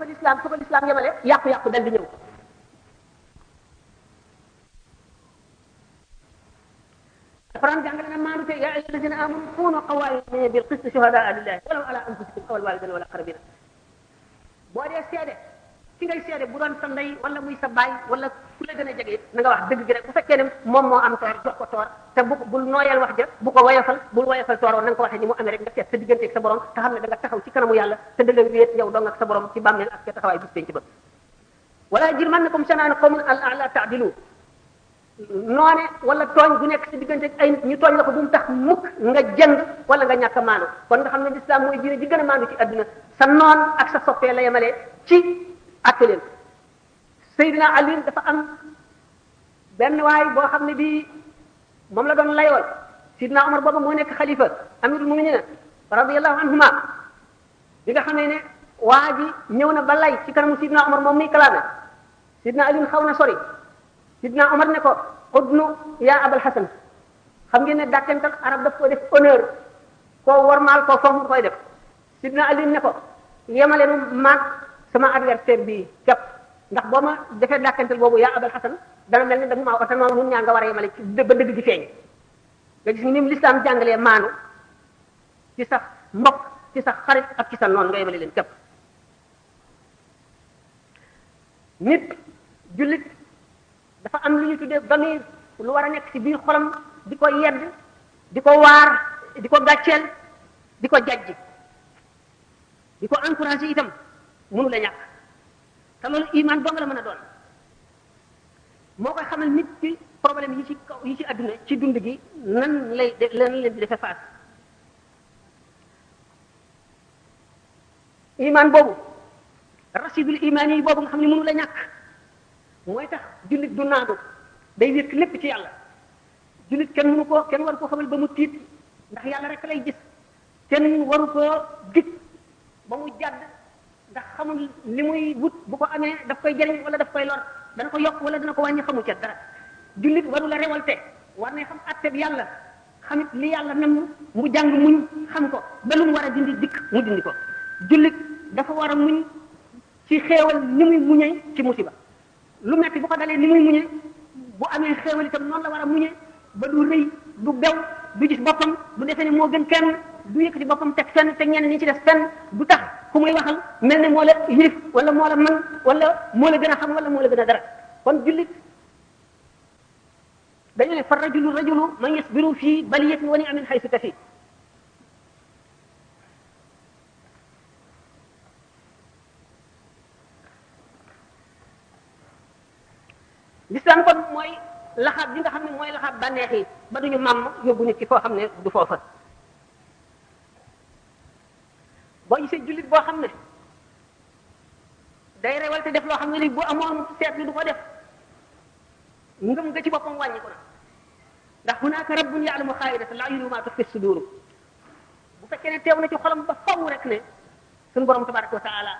fa l'islam yemale yàqu-yàqu dal di ñëw. alquran jàngale na maandu te yaa ayyuha alladina amanu kunu qawwamina bil qisti shuhadaa lillahi walaw ala anfusikum aw al walidayni wal aqrabina. boo dee seede ki ngay seede bu doon sa ndey wala muy sa baay wala ku la gën a jege na nga wax dëgg gi rek bu fekkee ne moom moo am toor jox ko toor te bul nooyal wax ja bu ko woyofal bul woyofal toor na nga ko waxee ni mu amee rek nga seet sa diggante ak sa borom te xam ne da nga taxaw ci kanamu yàlla te da nga wéet yow dong ak sa borom ci bàmmeel ak ca taxawaay bis penc ba. wala yajrimannakum shana'anu qawmin an alla ta'dilu noone wala tooñ bu nekk ci diggante ak ay nit ñu tooñ la ko bu mu tax mukk nga jëng wala nga ñàkk a maandu kon nga xam ne lislaam mooy diine ji gën a maandu ci adduna sa noon ak sa soppee la yemalee ci atte leen. Seydina Ali dafa am benn waay boo xam ne bii moom la doon layool Seydina Omar booba moo nekk xalifa amirul mu'minin radiyallahu anhuma bi nga xamee ne waa ji ñëw na ba lay ci kanamu Seydina Omar moom muy kalaame Seydina Ali xaw na sori Seydina Omar ne ko udnu yaa Abal Hasan xam ngeen ne dàkkental arab daf ko def honneur koo wormaal koo fonk koy def Seydina Ali ne ko yemale nu maag sama adversaire bii képp ndax boo ma defee dàkkental boobu yaa Abal Hasan dana mel ni da nga maa oto noonu nun ñaa nga war a yemale ci ba dëgg gi feeñ nga gis ni mu lislaam jàngalee maanu ci sax mbokk ci sax xarit ak ci sa noonu nga yemale leen képp. nit jullit dafa am lu ñu tuddee damir lu war a nekk ci biir xolam di ko yedd di ko waar di ko gàcceel di ko jajji di ko encouragé itam mënu la ñàkk te loolu iman dong la mën a doon moo koy xamal nit ci problème yi ci kaw yi ci àdduna ci dund gi nan lay lan leen di defee face iman boobu rasidul iman yi boobu nga xam ne mënu la ñàkk mooy tax jullit du naadu day wékk lépp ci yàlla jullit kenn waru koo xamal ba mu tiit ndax yàlla rek lay gis kenn waru koo gis ba mu jàdd ndax xamul li muy wut bu ko amee daf koy jëriñ wala daf koy lor dana ko yokk wala dana ko wàññi xamu ca dara jullit waru la révolté war ne xam atteb yàlla xamit li yàlla nam mu jàng muñ xam ko ba lu mu war a dindi dikk mu dindi ko jullit dafa war a muñ ci xéewal ni muy muñee ci musiba lu metti bu ko dalee ni muy muñee bu amee xéewal itam noonu la war a muñee ba du rëy du bew du gis boppam du defee ne moo gën kenn du yëkkati boppam teg fenn te ñenn ñi ci def fenn du tax ku muy waxal mel ne moo la yilif wala moo la man wala moo la gën a xam wala moo la gën a dara kon jullit dañu ne fa rajulu man yasbiru fii baliyatin wa ni'amin haythu tafi l'islam kon mooy laxaab bi nga xam ne mooy laxaab bànneex yi ba duñu màmm yóbbu nit ki foo xam ne du foofa boo gisee jullit boo xam ne day rewal te def loo xam ne li bu amoon seetlu du ko def ngëm nga ci boppam wàññi ko na ndax hunaaka rabbun ya'lamu xaa'inata al-a'yuni wa ma tukhfi as-sudur bu fekkee ne teew na ci xolam ba faw rek ne suñu borom tabaraka wa taala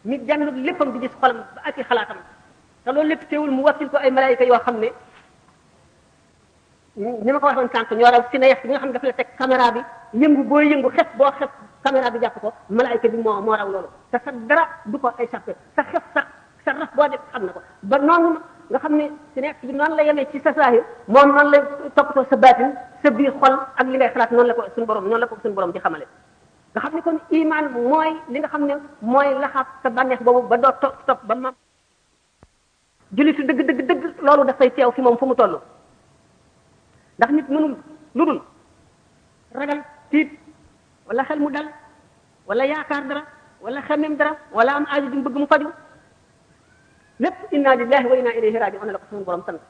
nit jàng léppam di gis xolam ba ak i xalaatam te loolu lépp teewul mu wakkil ko ay malaayika yoo xam ne ni ma ko waxoon sànq ñoo raw cinéaste bi nga xam ne daf la teg caméra bi yëngu boo yëngu xef boo xef caméra bi jàpp ko malaayika bi moo raw loolu te sa dara du ko échappé sa xef sa raf boo def xam na ko ba noonu nga xam ne cinéaste bi noonu la yemee ci sa saahir moom noonu la toppatoo sa baatin sa biir xol ak li ngay xalaat noonu la ko suñu borom di xamale nga xam ne kon iman mooy li nga xam ne mooy laxaab sa bànneex boobu ba doo topp ba ma jullitu dëgg loolu dafay teew fi moom fu mu toll ndax nit mënul lu dul ragal tiit wala xel mu dal wala yaakaar dara wala xemem dara wala am aajo ju bëgg mu faju lépp inna lillahi wa inna ilayhi raji'un la ko suñu borom sant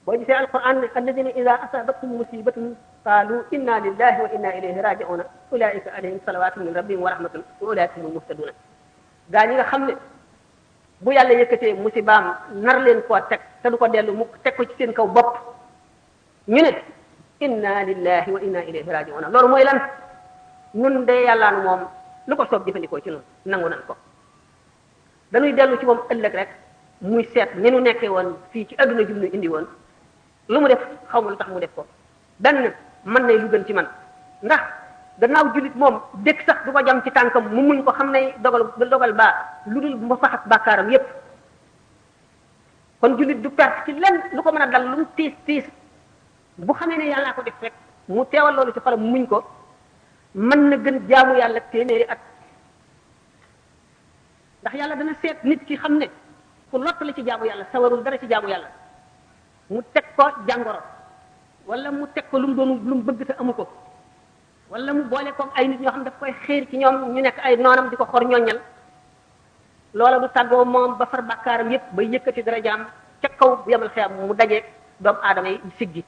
boo gisee alquran ne alladina ida asabathum musibatun qalu inna lillahi wa inna ilayhi raji'un ulaika alayhim salawatun min rabbihim wa rahmatun wa ulaika hum muhtaduna gaa ñi nga xam ne bu yàlla yëkkatee musibaam nar leen koo teg te du ko dellu mu teg ko ci seen kaw bopp ñu ne inna lillahi wa inna ilayhi raji'un loolu mooy lan ñun de yàllaanu moom lu ko soob jëfandikoo ci ñun nangu nan ko dañuy dellu ci moom ëllëg rek muy seet ni nu nekkee woon fii ci adduna jum nu indi woon lu mu def xaw ma lu tax mu def ko benn mën na lu gën ci man ndax gannaaw jullit moom dëkk sax du ko jam ci tànkam mu muñ ko xam ne dogal baa lu dul ma faxas bàkkaaram yépp kon jullit du perte ci lenn lu ko mën a dal lu mu tiis tiis bu xamee ne yàllaa ko def rek mu teewal loolu ci xolam muñ ko mën na gën jaamu yàlla téeméeri at ndax yàlla dana seet nit ki xam ne ku lott la ci jaamu yàlla sawarul dara ci jaamu yàlla mu teg ko jàngoro wala mu teg ko lu mu doon lu mu bëgg te amu ko wala mu boole ko ay nit ñoo xam ne daf koy xiir ci ñoom ñu nekk ay noonam di ko xor ñoññal loola du tàggoo moom ba far bàkkaaram yépp ba yëkkati darajaam ca kaw bu yemal xiyam mu dajeeg doomu aadama yi siggi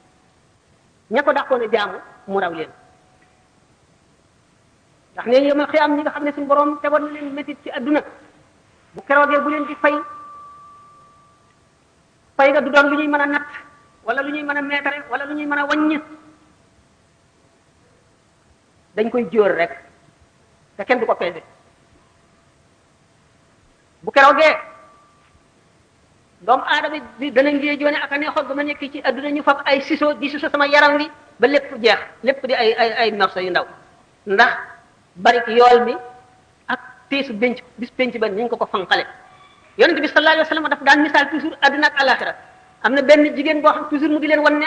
ña ko dàqoon a jaamu mu raw leen ndax ne yemal xiyam ñi nga xam ne suñu borom tegoon na leen métit ci adduna bu keroogee bu leen di fay nga du doon lu ñuy mën a natt wala lu ñuy mën a meetare wala lu ñuy mën a wàññi dañ koy jóor rek te kenn du ko peese bu keroogee doomu aadama bi dana ngee joone ak a neexoon ba ma nekk ci adduna ñu fab ay siso di siso sama yaram wi ba lépp jeex lépp di ay morso yu ndaw ndax bari yool mi ak tiisu bis penc ba ni ñu ko fanqale yonent bi sallallahu alayhi wa sallam daf daan misaal toujours adduna ak alaxira am na benn jigéen boo xam toujours mu di leen wan ne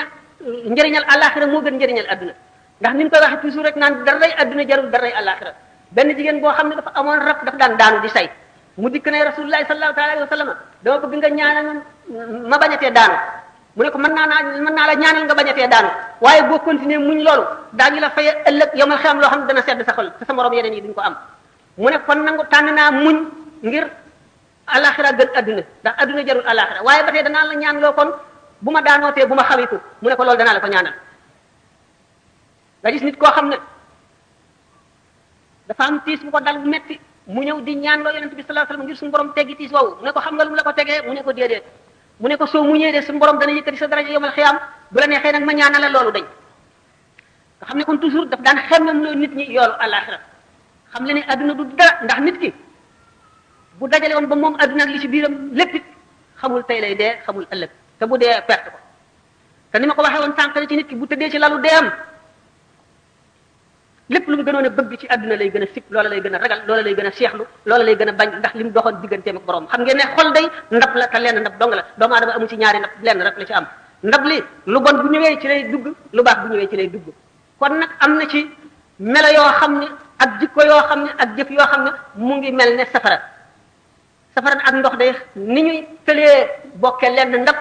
njëriñal alaxira moo gën njëriñal adduna ndax ni ñu koy waxee toujours rek naan daray adduna jarul daray alaxira benn jigéen boo xam ne dafa amoon rab dafa daan daanu di say mu dikk ne rasulullahi sallallahu alayhi wa sallam dama bëgg nga ñaanal ma bañatee daanu mu ne ko mën naa la ñaanal nga bañatee daanu waaye boo continuer muñ loolu daañu la faye ëllëg yow ma xam loo xam ne dana sedd sa xol te sa morom yeneen yi duñ ko am mu ne kon nangu tànn naa muñ ngir alaxira gën adduna ndax adduna jarul alaxira waaye ba tey danaa la ñaan loo kon bu ma daanootee bu ma xawiku mu ne ko loolu danaa la ko ñaanal nga gis nit koo xam ne dafa am tiis bu ko dal bu metti mu ñëw di ñaan loo yonent bi sallallahu alayhi wasallam ngir suñu borom teggi tiis woowu mu ne ko xam nga lu mu la ko tegee mu ne ko déedéet mu ne ko soo muñee de suñu borom dana yëkkati sa daraja yomal xiyaam bu la neexee nag ma ñaanal la loolu dañ nga xam ne kon toujours daf daan xemmem loo nit ñi yoolu alaxira xam le ne adduna du dara ndax nit ki bu dajale woon ba moom adduna ak li ci biiram lépp it xamul tey lay dee xamul ëllëg te bu dee perte ko te ni ma ko waxee woon sànq ci nit ki bu tëddee ci lalu deem lépp lu mu gënoon a bëgg ci adduna lay gën a sib loola lay gën a ragal loola lay gën a seexlu loola lay gën a bañ ndax li mu doxoon digganteem ak borom xam ngeen ne xol day ndab la te lenn ndab dong la doomu aadama amu ci ñaari ndab lenn rek la ci am ndab li lu bon bu ñëwee ci lay dugg lu baax bu ñëwee ci lay dugg kon nag am na ci melo yoo xam ne ak jikko yoo xam ne ak jëf yoo xam ne mu ngi mel ne safara ak ndox day ni ñuy tëlee bokke lenn ndab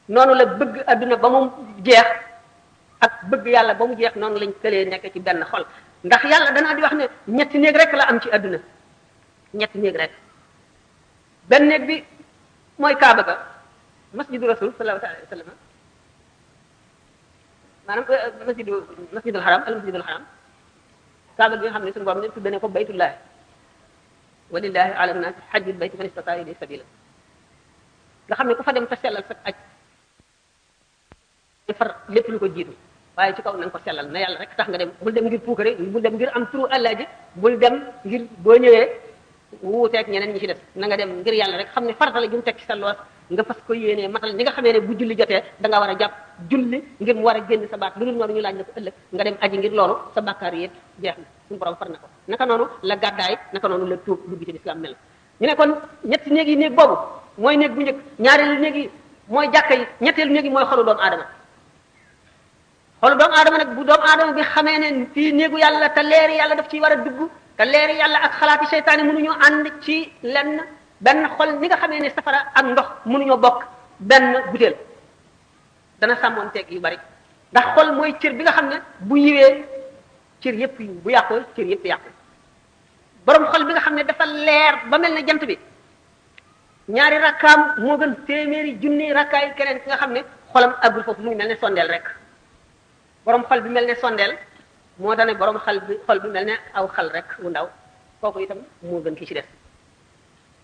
noonu la bëgg adduna ba mu jeex ak bëgg yàlla ba mu jeex noonu lañ tëlee nekk ci benn xol ndax yàlla danaa di wax ne ñetti néeg rek la am ci adduna ñetti néeg rek benn néeg bi mooy kaaba ga masjidu rasul sallallahu alayhi wa sallam maanaam masjidul haram al masjidul haram kaaba gi nga xam ne suñu borom ne tudde ne ko baytullahi walillahi ala nnaas hajjul bayti man istata'a ilayhi sabila nga xam ne ku fa dem te sellal sa aj far lépp lu ko jiitu waaye ci kaw na nga ko sellal na yàlla rek tax nga dem bul dem ngir puukare bul dem ngir am turu àllaaji bul dem ngir boo ñëwee wuuteeg ñeneen ñi ci def na nga dem ngir yàlla rek xam ne farata la ju mu teg ci sa loos nga fas ko yéenee matal ñi nga xamee ne bu julli jotee da nga war a jàpp julli ngir mu war a génn sa baat lu dul noonu ñu laaj la ko ëllëg nga dem aji ngir loolu sa bàkkaar yëpp jeex na suñu borom far na ko naka noonu la gàddaay naka noonu la tuub dugg ci lislaam mel ñu ne kon ñetti néeg yi néeg boobu mooy néeg bu njëkk ñaareelu néeg yi mooy jàkka yi ñetteelu néeg yi mooy xolu doomu aadama xolu doomu aadama nag bu doomu aadama bi xamee ne fii néegu yàlla te leeri yàlla daf ciy war a dugg te leeri yàlla ak xalaati seytaane mënuñoo ànd ci lenn benn xol ni nga xamee ne safara ak ndox mënuñoo bokk benn butéel dana sàmmoon teeg yu bari ndax xol mooy cër bi nga xam ne bu yiwee cër yëpp yiw bu yàqoo cër yëpp yàqu borom xol bi nga xam ne dafa leer ba mel ne jant bi ñaari rakkaam moo gën téeméeri junni rakkaay keneen ki nga xam ne xolam àggul foofu mu ngi mel ne sondeel rek borom xol bi mel ne sondeel moo tax ne borom xol bi mel ne aw xal rek wu ndaw kooku itam moo gën ki ci def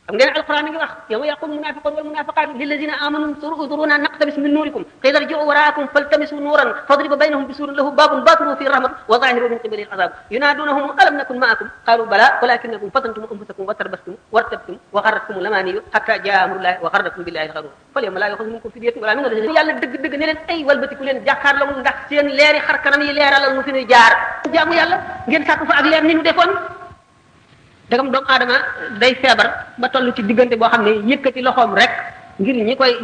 xam ngeen alquran ngi wax yawma yaqulu munafiqun wal munafiqatu lillazina amanu unzuruna naqtabis min nurikum qila irji'u wara'akum faltamisu nuran fadriba baynahum bisurin lahu babun batinuhu fihi rahmatu wa zahiruhu min qibalihi al'azab yunadunahum alam nakun ma'akum qalu bala walakinakum fatantum anfusakum wartabastum wartabtum wa gharratkum al-amani hatta ja'a amrullahi wa gharrakum billahi al-gharur fal yawma la yu'khadhu minkum fidyatun wala min alladhina yàlla dëgg-dëgg ne leen ay walbatiku leen jàkkaarloo ndax seen leeri xar kanam yi leeralal mu fi ñuy jaar jaamu yàlla ngeen sàkk fa ak leer ni ñu defoon dagam doomu aadama day feebar ba toll ci diggante boo xam ne yëkkati loxoom rek ngir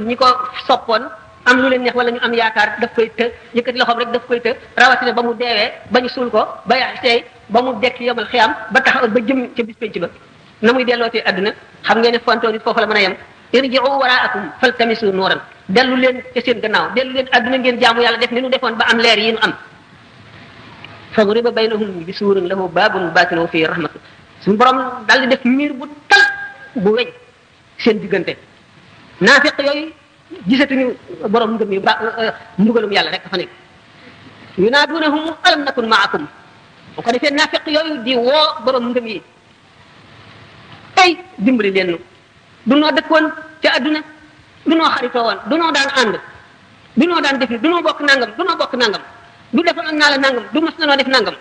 ñi ko soppoon am lu leen neex wala ñu am yaakaar daf koy të yëkkati loxoom rek daf koy të rawatina ba mu deewee ba ñu suul ko ba tey ba mu dekk yomal xiyam ba taxaw ba jëm ca bis penc ba na muy dellootee àdduna xam ngeen ne fontoon it foofu la mën a yem irji'u wara'akum faltamisu nuuran dellu leen ca seen gannaaw dellu leen àdduna ngeen jaamu yàlla def ni nu defoon ba am leer yi nu am fadriba baynahum bisuurin lahu baabun baatinuhu fiihi rahmatu suñu borom daal di def miir bu tal bu weñ seen diggante naafiq yooyu gisatuñu borom ngëm yi ba mbugalum yàlla rek fa nekk yunaadunahum alam nakun ma'akum bu ko defee naafiq yooyu di woo borom ngëm yi tey dimbali leen nu du noo dëkkoon ca adduna du noo xaritoo woon du noo daan ànd du noo daan def ni du noo bokk nangam du noo bokk nangam du defoon naa la nangam du mas na noo def nangam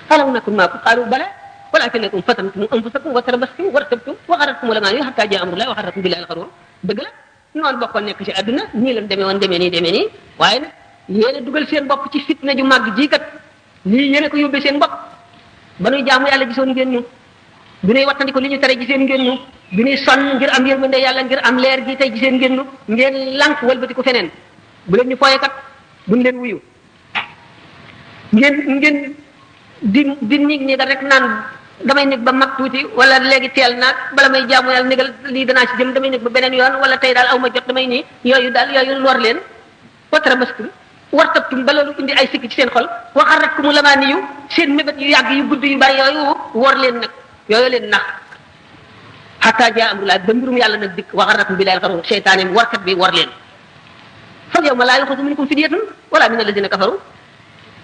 alam nakun maakum qaalu bala walakinakum fatantum anfusakum wa tarabastum wartabtum wa gharratkum al-amaaniyyu hattaa jaa'a amrullahi wa gharrakum billahi al-gharuur dëgg la noonu bokkoon nekk ci àdduna ñii leen demee woon demee nii waaye nag yéen a dugal seen bopp ci fitna ju màgg ji kat lii yéen a ko yóbbee seen bopp ba nuy jaamu yàlla gisoon ngeen ñu bi nuy wattandiko li ñu tere giseen ngeen ñu bi nuy sonn ngir am yërmande yàlla ngir am leer gi tey giseen ngeen ñu ngeen lànk walbati ko feneen bu leen ñu fooye kat duñ leen wuyu ngeen di néeg rek naan damay nekk ba mag tuuti wala léegi teel naag bala may jaamu yàlla négal lii danaa ci jëm damay nekk ba beneen yoon wala tey daal aw ma jot damay nii yooyu lor leen watara bastum wartabtum ba loolu indi ay sikk ci seen xol waxaratkumu lamaaniyu seen mébét yu yàgg yu gudd yu bari yooyu wor leen nag yooyu leen nax hatta jaa amrullah ba mbirum yàlla nag dikk waxaratum billahi alxaruur seytaane warkat bi war leen fal yawma laa yuxazu minkum fidyatun wala min alladina kafaru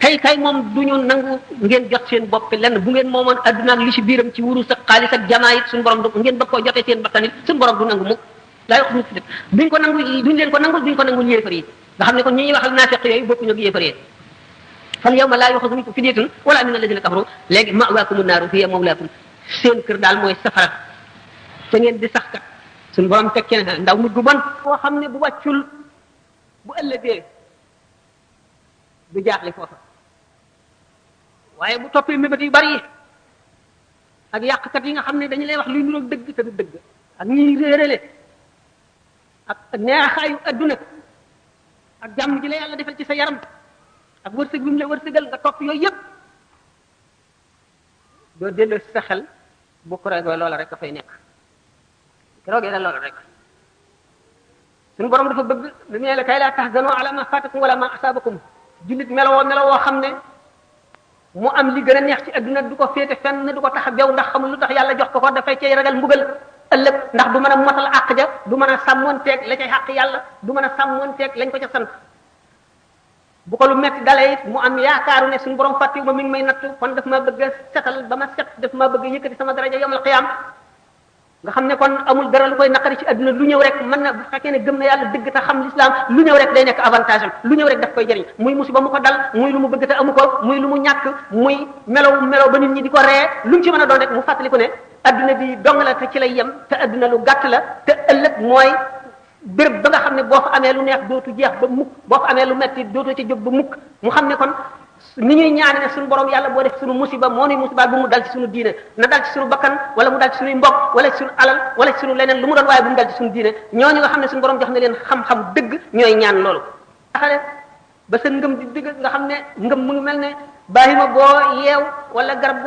kay moom du ñu nangu ngeen jot seen bopp lenn bu ngeen moomoon adduna ak li ci biiram ci wurus ak xaalis ak jamaa it suñu borom du ngeen bëgg koo jotee seen bakkan it suñu borom du nangu mukk laa yoo xam ne duñ ko nangu duñ leen ko nangul duñ ko nangul yéefar yi nga xam ne kon ñi ñuy waxal naafiq yooyu bokkuñu ak yéefar yi fal yawma laa yuxazu minkum fidyatun wala min alladina kafaru léegi ma'waakumu naaru hiya mawlaakum seen kër daal mooy safara te ngeen di sax kat suñu borom tekkee ne ndaw mujj gu bon koo xam ne bu wàccul bu ëllëgee du jaaxle foofa waaye bu toppee mébét yu bari ak yàqkat yi nga xam ne dañu lay wax luy niroog dëgg te du dëgg ak ñiy réerale ak neexaayu adduna ak jàmm ji la yàlla defal ci sa yaram ak wërsëg bi mu la wërsëgal nga topp yooyu yëpp doo delloo si sa xel bu ko roogee loola rek dafay nekk roogee la loola rek suñu borom dafa bëgg lu ne la kay laa tahzanu ala ma fatakum wala ma asabakum jullit melowoo xam ne mu am li gën a neex ci adduna du ko féete fenn du ko tax a bew ndax xamul lu tax yàlla jox ko dafay cay ragal mbugal ëllëg ndax du mën a motal àq ja du mën a sàmmonteeg la cay xàq yàlla du mën a sàmmonteeg lañ ko ca sant bu ko lu metti dalee it mu am yaakaaru ne suñu borom fàttiwu ma mi ngi may nattu kon daf ma bëgg a setal ba ma set daf ma bëgg a yëkkati sama daraja yawmal qiyaam nga xam ne kon amul dara lu koy naqari ci adduna lu ñëw rek mën na bu fekkee ne gëm na yàlla dëgg te xam l'islam lu ñëw rek day nekk avantage am lu ñëw rek daf koy jëriñ muy musiba mu ko dal muy lu mu bëgg te amu ko muy lu mu ñàkk muy melow ba nit ñi di ko ree lu mu ci mën a doon rek mu fàttali ko ne adduna bi dong la te ci lay yem te adduna lu gàtt la te ëllëg mooy béréb ba nga xam ne boo fa amee lu neex dootu jeex ba mukk boo fa amee lu metti dootu ci jóg ba mukk mu xam ne kon ni ñuy ñaane ne suñu borom yàlla boo def suñu musiba moo nuy musibaal bu mu dal ci suñu diine na dal ci suñu bakkan wala mu dal ci suñuy mbokk wala ci suñu alal wala ci suñu leneen lu mu doon waaye bu mu dal ci suñu diine ñooñu nga xam ne suñu borom jox na leen xam-xam dëgg ñooy ñaan loolu taxale ba sa ngëm di dëgg nga xam ne ngëm mu ngi mel ne bàyyima boo yeew wala garab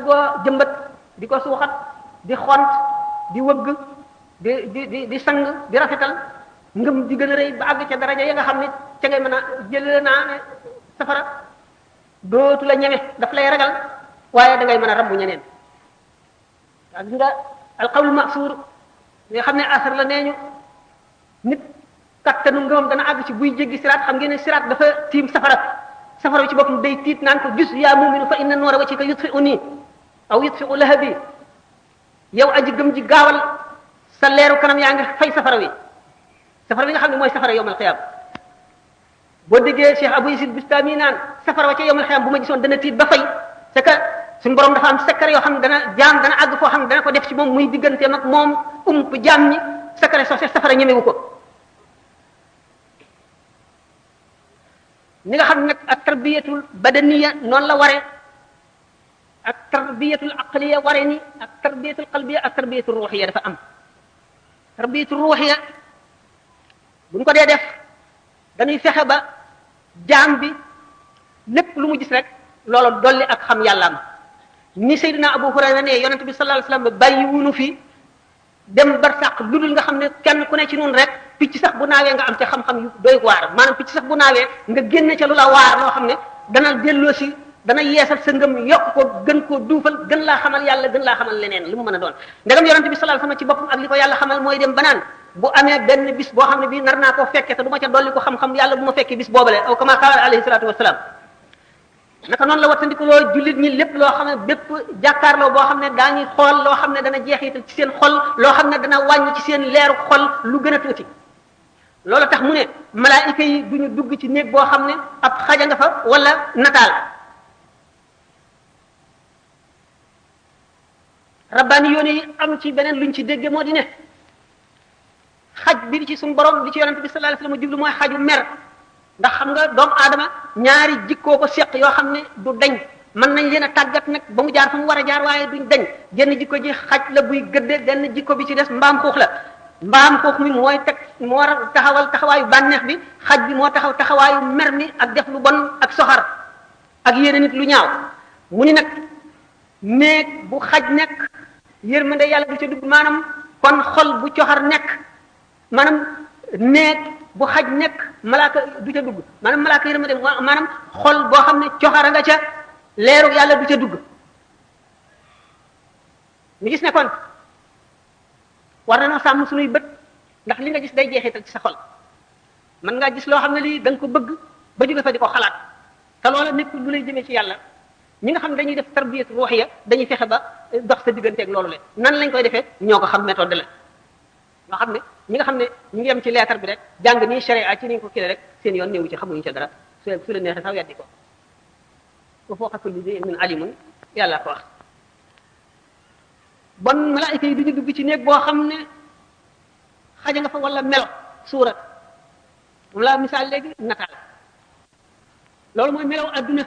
goo jëmbat di ko suuxat di xont di wëgg di sang di rafetal ngëm di gën a rëy ba àgg ca daraja ya nga xam ne ca ngay mën a jëlee naa ne safara dootu la ñeme daf lay ragal waaye da ngay mën a rabbu ñeneen waa gis nga alqawlu masuur nga xam ne asar la nee ñu nit kattanu ngëmam dana àgg ci buy jéggi siraat xam ngeen ne siraat dafa tiim safara ci boppam day tiit naan ko gis yaa muminu fa inna noora wajhika yutfi'uni aw yutfi'u lahabi yow aji gëm ji gaawal sa leeru kanam yaa ngi fay safara wi nga xam ne mooy safara yawmal xiyaam boo déggee Cheikh Abou Yazid Bistami naan safara wa ca yawmal xiyaam bu ma gisoon dana tiit ba fay c'est que suñu borom dafa am secret yoo xam ne dana àgg foo xam ne dana ko def ci moom muy digganteem ak moom jaam ñi secret soo safara ñemewu ko. ni nga xam ne nag ak tarbiyatul badaniya noonu la waree ak tarbiyatul aqliya waree ni ak tarbiyatul qalbiya ak tarbiyatul ruuxiya dafa am tarbiyatul ruuxiya buñ ko dee def dañuy fexe ba jaam bi lépp lu mu gis rek loolu dolli ak xam yàllaam ni Seydina Abu Hurayra ne yonent bi sallallahu alayhi wasallam bàyyi wunu fi dem barsàq lu dul nga xam ne kenn ku ne ci noonu rek picc sax bu naawee nga am ca xam-xam yu doy waar maanaam picc sax bu naawee nga génne ca lu la waar loo xam ne dana delloo si dana yeesal sa ngëm yokk ko gën koo duufal gën laa xamal yàlla gën laa xamal leneen li mu mën a doon ndegam yonent bi sallallahu alayhi wasallam ci boppam ak li ko yàlla xamal mooy dem banaan bu amee benn bis boo xam ne bii nar naa koo fekke te du ma ca dolli ko xam-xam yàlla bu ma fekkee bis boobale aw kama qaala alayhi salaatu wasalaam naka noonu la wattandiku loo jullit ñi lépp loo xam ne bépp jàkkaarloo boo xam ne daañuy xool loo xam ne dana jeexital ci seen xol loo xam ne dana wàññi ci seen leeru xol lu gën a tuuti loolu tax mu ne malaayika yi duñu dugg ci néeg boo xam ne ab xaja nga fa wala nataal rabbaani yoone yi am ci beneen luñ ci dégge moo di ne xaj bi ci suñu borom li ci yonente bi sallallahu alayhi wasallam jublu mooy xaju mer ndax xam nga doomu aadama ñaari jikkoo ko seq yoo xam ne du dañ mën nañ leen a tàggat nag ba mu jaar fa mu war a jaar waaye duñ dañ genn jikko ji xaj la buy gëdde genn jikko bi ci des mbaam xuux la mbaam xuux mi mooy teg moo war a taxawal taxawaayu bànneex bi xaj bi moo taxaw taxawaayu mer mi ak def lu bon ak soxar ak yéene nit lu ñaaw mu ni nag néeg bu xaj nekk yërmande yàlla du ca dugg maanaam kon xol bu coxar nekk maanaam néeg bu xaj nekk malaaka du ca dugg maanaam malaaka yërmande maanaam xol boo xam ne coxara nga ca leeru yàlla du ca dugg ñu gis ne kon war na noo sàmm suñuy bët ndax li nga gis day jeexital ci sa xol mën ngaa gis loo xam ne lii da nga ko bëgg ba jóge fa di ko xalaat te loola nekkul lu lay jëmee ci yàlla ñi nga xam ne dañuy def tarbiyat ruuxiya dañuy fexe ba dox sa digganteeg loolu le nan lañ koy defee ñoo ko xam méthode la ñoo xam ne ñi nga xam ne ñu ngi yem ci leetar bi rek jàng nii sharia ci ni ko kii rek seen yoon néewu ci xamuñu ca dara su la neexee sax weddi ko ba foo xatul li min alimun yàlla ko wax bon malaayika yi duñu dugg ci néeg boo xam ne xaja nga fa wala melo suura moom laa misaal léegi nataal loolu mooy melaw adduna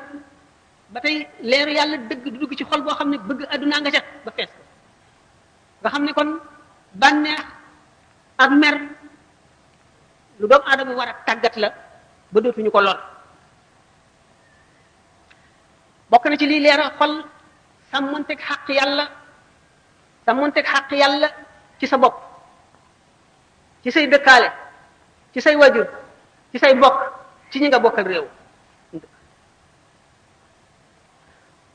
ba tey leeru yàlla dëgg du dugg ci xol boo xam ne bëgg addunaa nga ca ba fees ko nga xam ne kon bànneex ak mer lu doomu aadama war a tàggat la ba dootuñu ko lor bokk na ci lii leeral xol sàmmonteeg xaq yàlla ci sa bopp ci say dëkkaale ci say wajur ci say mbokk ci ñi nga bokkal réew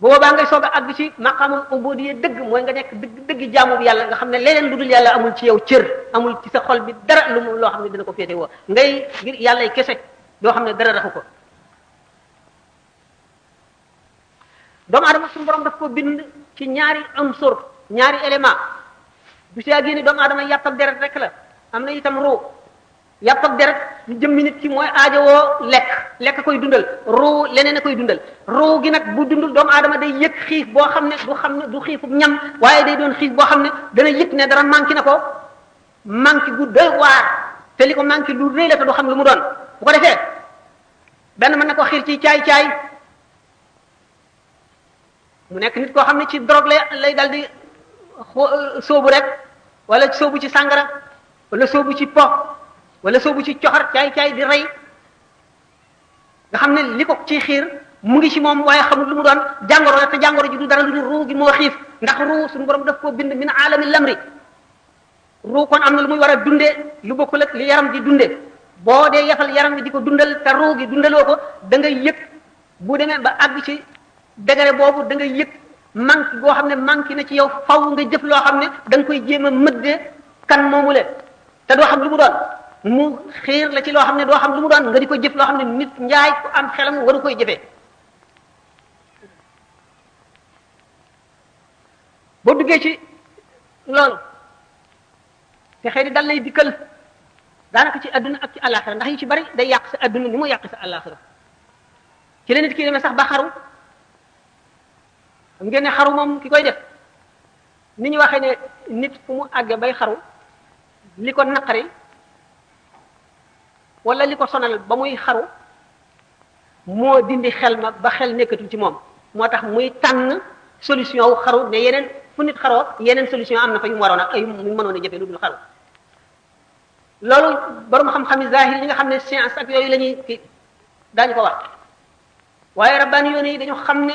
boobaa ngay soog a àgg ci maqaamul ubudiyya dëgg mooy nga nekk dëgg jaamu bi yàlla nga xam ne leneen lu dul yàlla amul ci yow cër amul ci sa xol bi dara loo xam ne dina ko féete woo ngay ngir yàlla kese doo xam ne dara raxu ko doomu adama suñu borom daf ko bind ci ñaari unsur ñaari élément du ci génne doomu adama yàpp ak deret rek la am na itam ruu yàpp ak deret ñu jëmmi nit ki mooy aajowoo lekk koy dundal ruu leneen a koy dundal ruu gi nag bu dundul doomu aadama day yëg xiif boo xam ne du xiifu ñam waaye day doon xiif boo xam ne dana yëg ne dara manqué na ko manqué gu doy waar te li ko manqué lu rëy la te du xam lu mu doon bu ko defee benn mën na ko xiir ci caay-caay mu nekk nit koo xam ne ci drogue lay dal di sóobu rek wala sóobu ci sàngara wala sóobu ci po wala soobu ci coxar caay-caay di rey nga xam ne li ko ci xiir mu ngi ci moom waaye xamul lu mu doon jàngoro la te jàngoro ji du dara lu dul ruu gi moo xiif ndax ruu suñu borom daf koo bind min aalami lamri ruu kon am na lu muy war a dundee lu bokkul ak li yaram di dundee boo dee yafal yaram bi di ko dundal te ruu gi dundaloo ko da ngay yëg bu demee ba àgg ci degré boobu da ngay yëg manque boo xam ne manque na ci yow faw nga jëf loo xam ne da nga koy jéem a mëddee kan moomu leen te doo xam lu mu doon mu xiir la ci loo xam ne doo xam lu mu doon nga di ko jëf loo xam ne nit njaay ku am xelam waru koy jëfee boo duggee ci loolu te xëy na dal lay dikkal daanaka ci adduna ak ci àllaaxira ndax yu ci bari day yàq sa adduna ni mu yàq sa àllaaxira ci la nit ki demee sax ba xaru xam ngeen ne xaru moom ki koy def ni ñu waxee ne nit fu mu àggee bay xaru li ko naqari wala li ko sonal ba muy xaru moo dindi xel ma ba xel nekkatul ci moom moo tax muy tànn solution wu xaru ne yeneen fu nit xaroo yeneen solution am na fa yu mu waroon a yu mu mënoon a jëfee lu dul xaru loolu borom xam-xami zahir yi nga xam ne science ak yooyu la ñuy kii daañu ko wax waaye rabbaani yoon yi dañu xam ne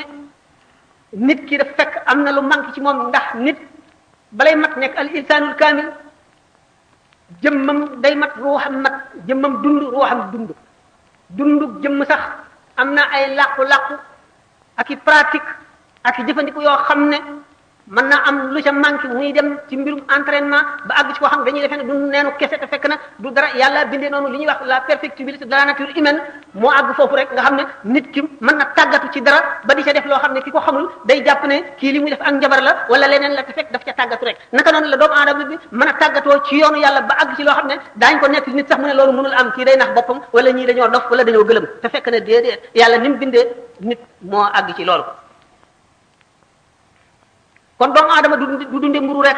nit ki daf fekk am na lu manque ci moom ndax nit balay mat nekk al insanul kaamil jëmmam day mat ruuxam mat jëmmam dund ruuxam dund jëmm sax am na ay làqu-làqu ak i pratique ak i jëfandiku yoo xam ne mën na am lu ca manqué muy dem ci mbirum entraînement ba àgg ci koo xam dañuy defee ne du neenu kese te fekk na du dara yàlla bindee noonu li ñuy wax la perfectibilité de la nature humaine moo àgg foofu rek nga xam ne nit ki mën na tàggatu ci dara ba di ca def loo xam ne ki ko xamul day jàpp ne kii li muy def ak njabar la wala leneen la te fekk daf ca tàggatu rek naka noonu la doomu aadama bi mën a tàggatoo ci yoonu yàlla ba àgg ci loo xam ne daañ ko nekk nit sax mu ne loolu mënul am kii day nax boppam wala ñii dañoo dof wala dañoo gëlëm te fekk ne déedéet yàlla ni mu bindee nit moo àgg ci loolu kon doomu aadama du dunde mburu rek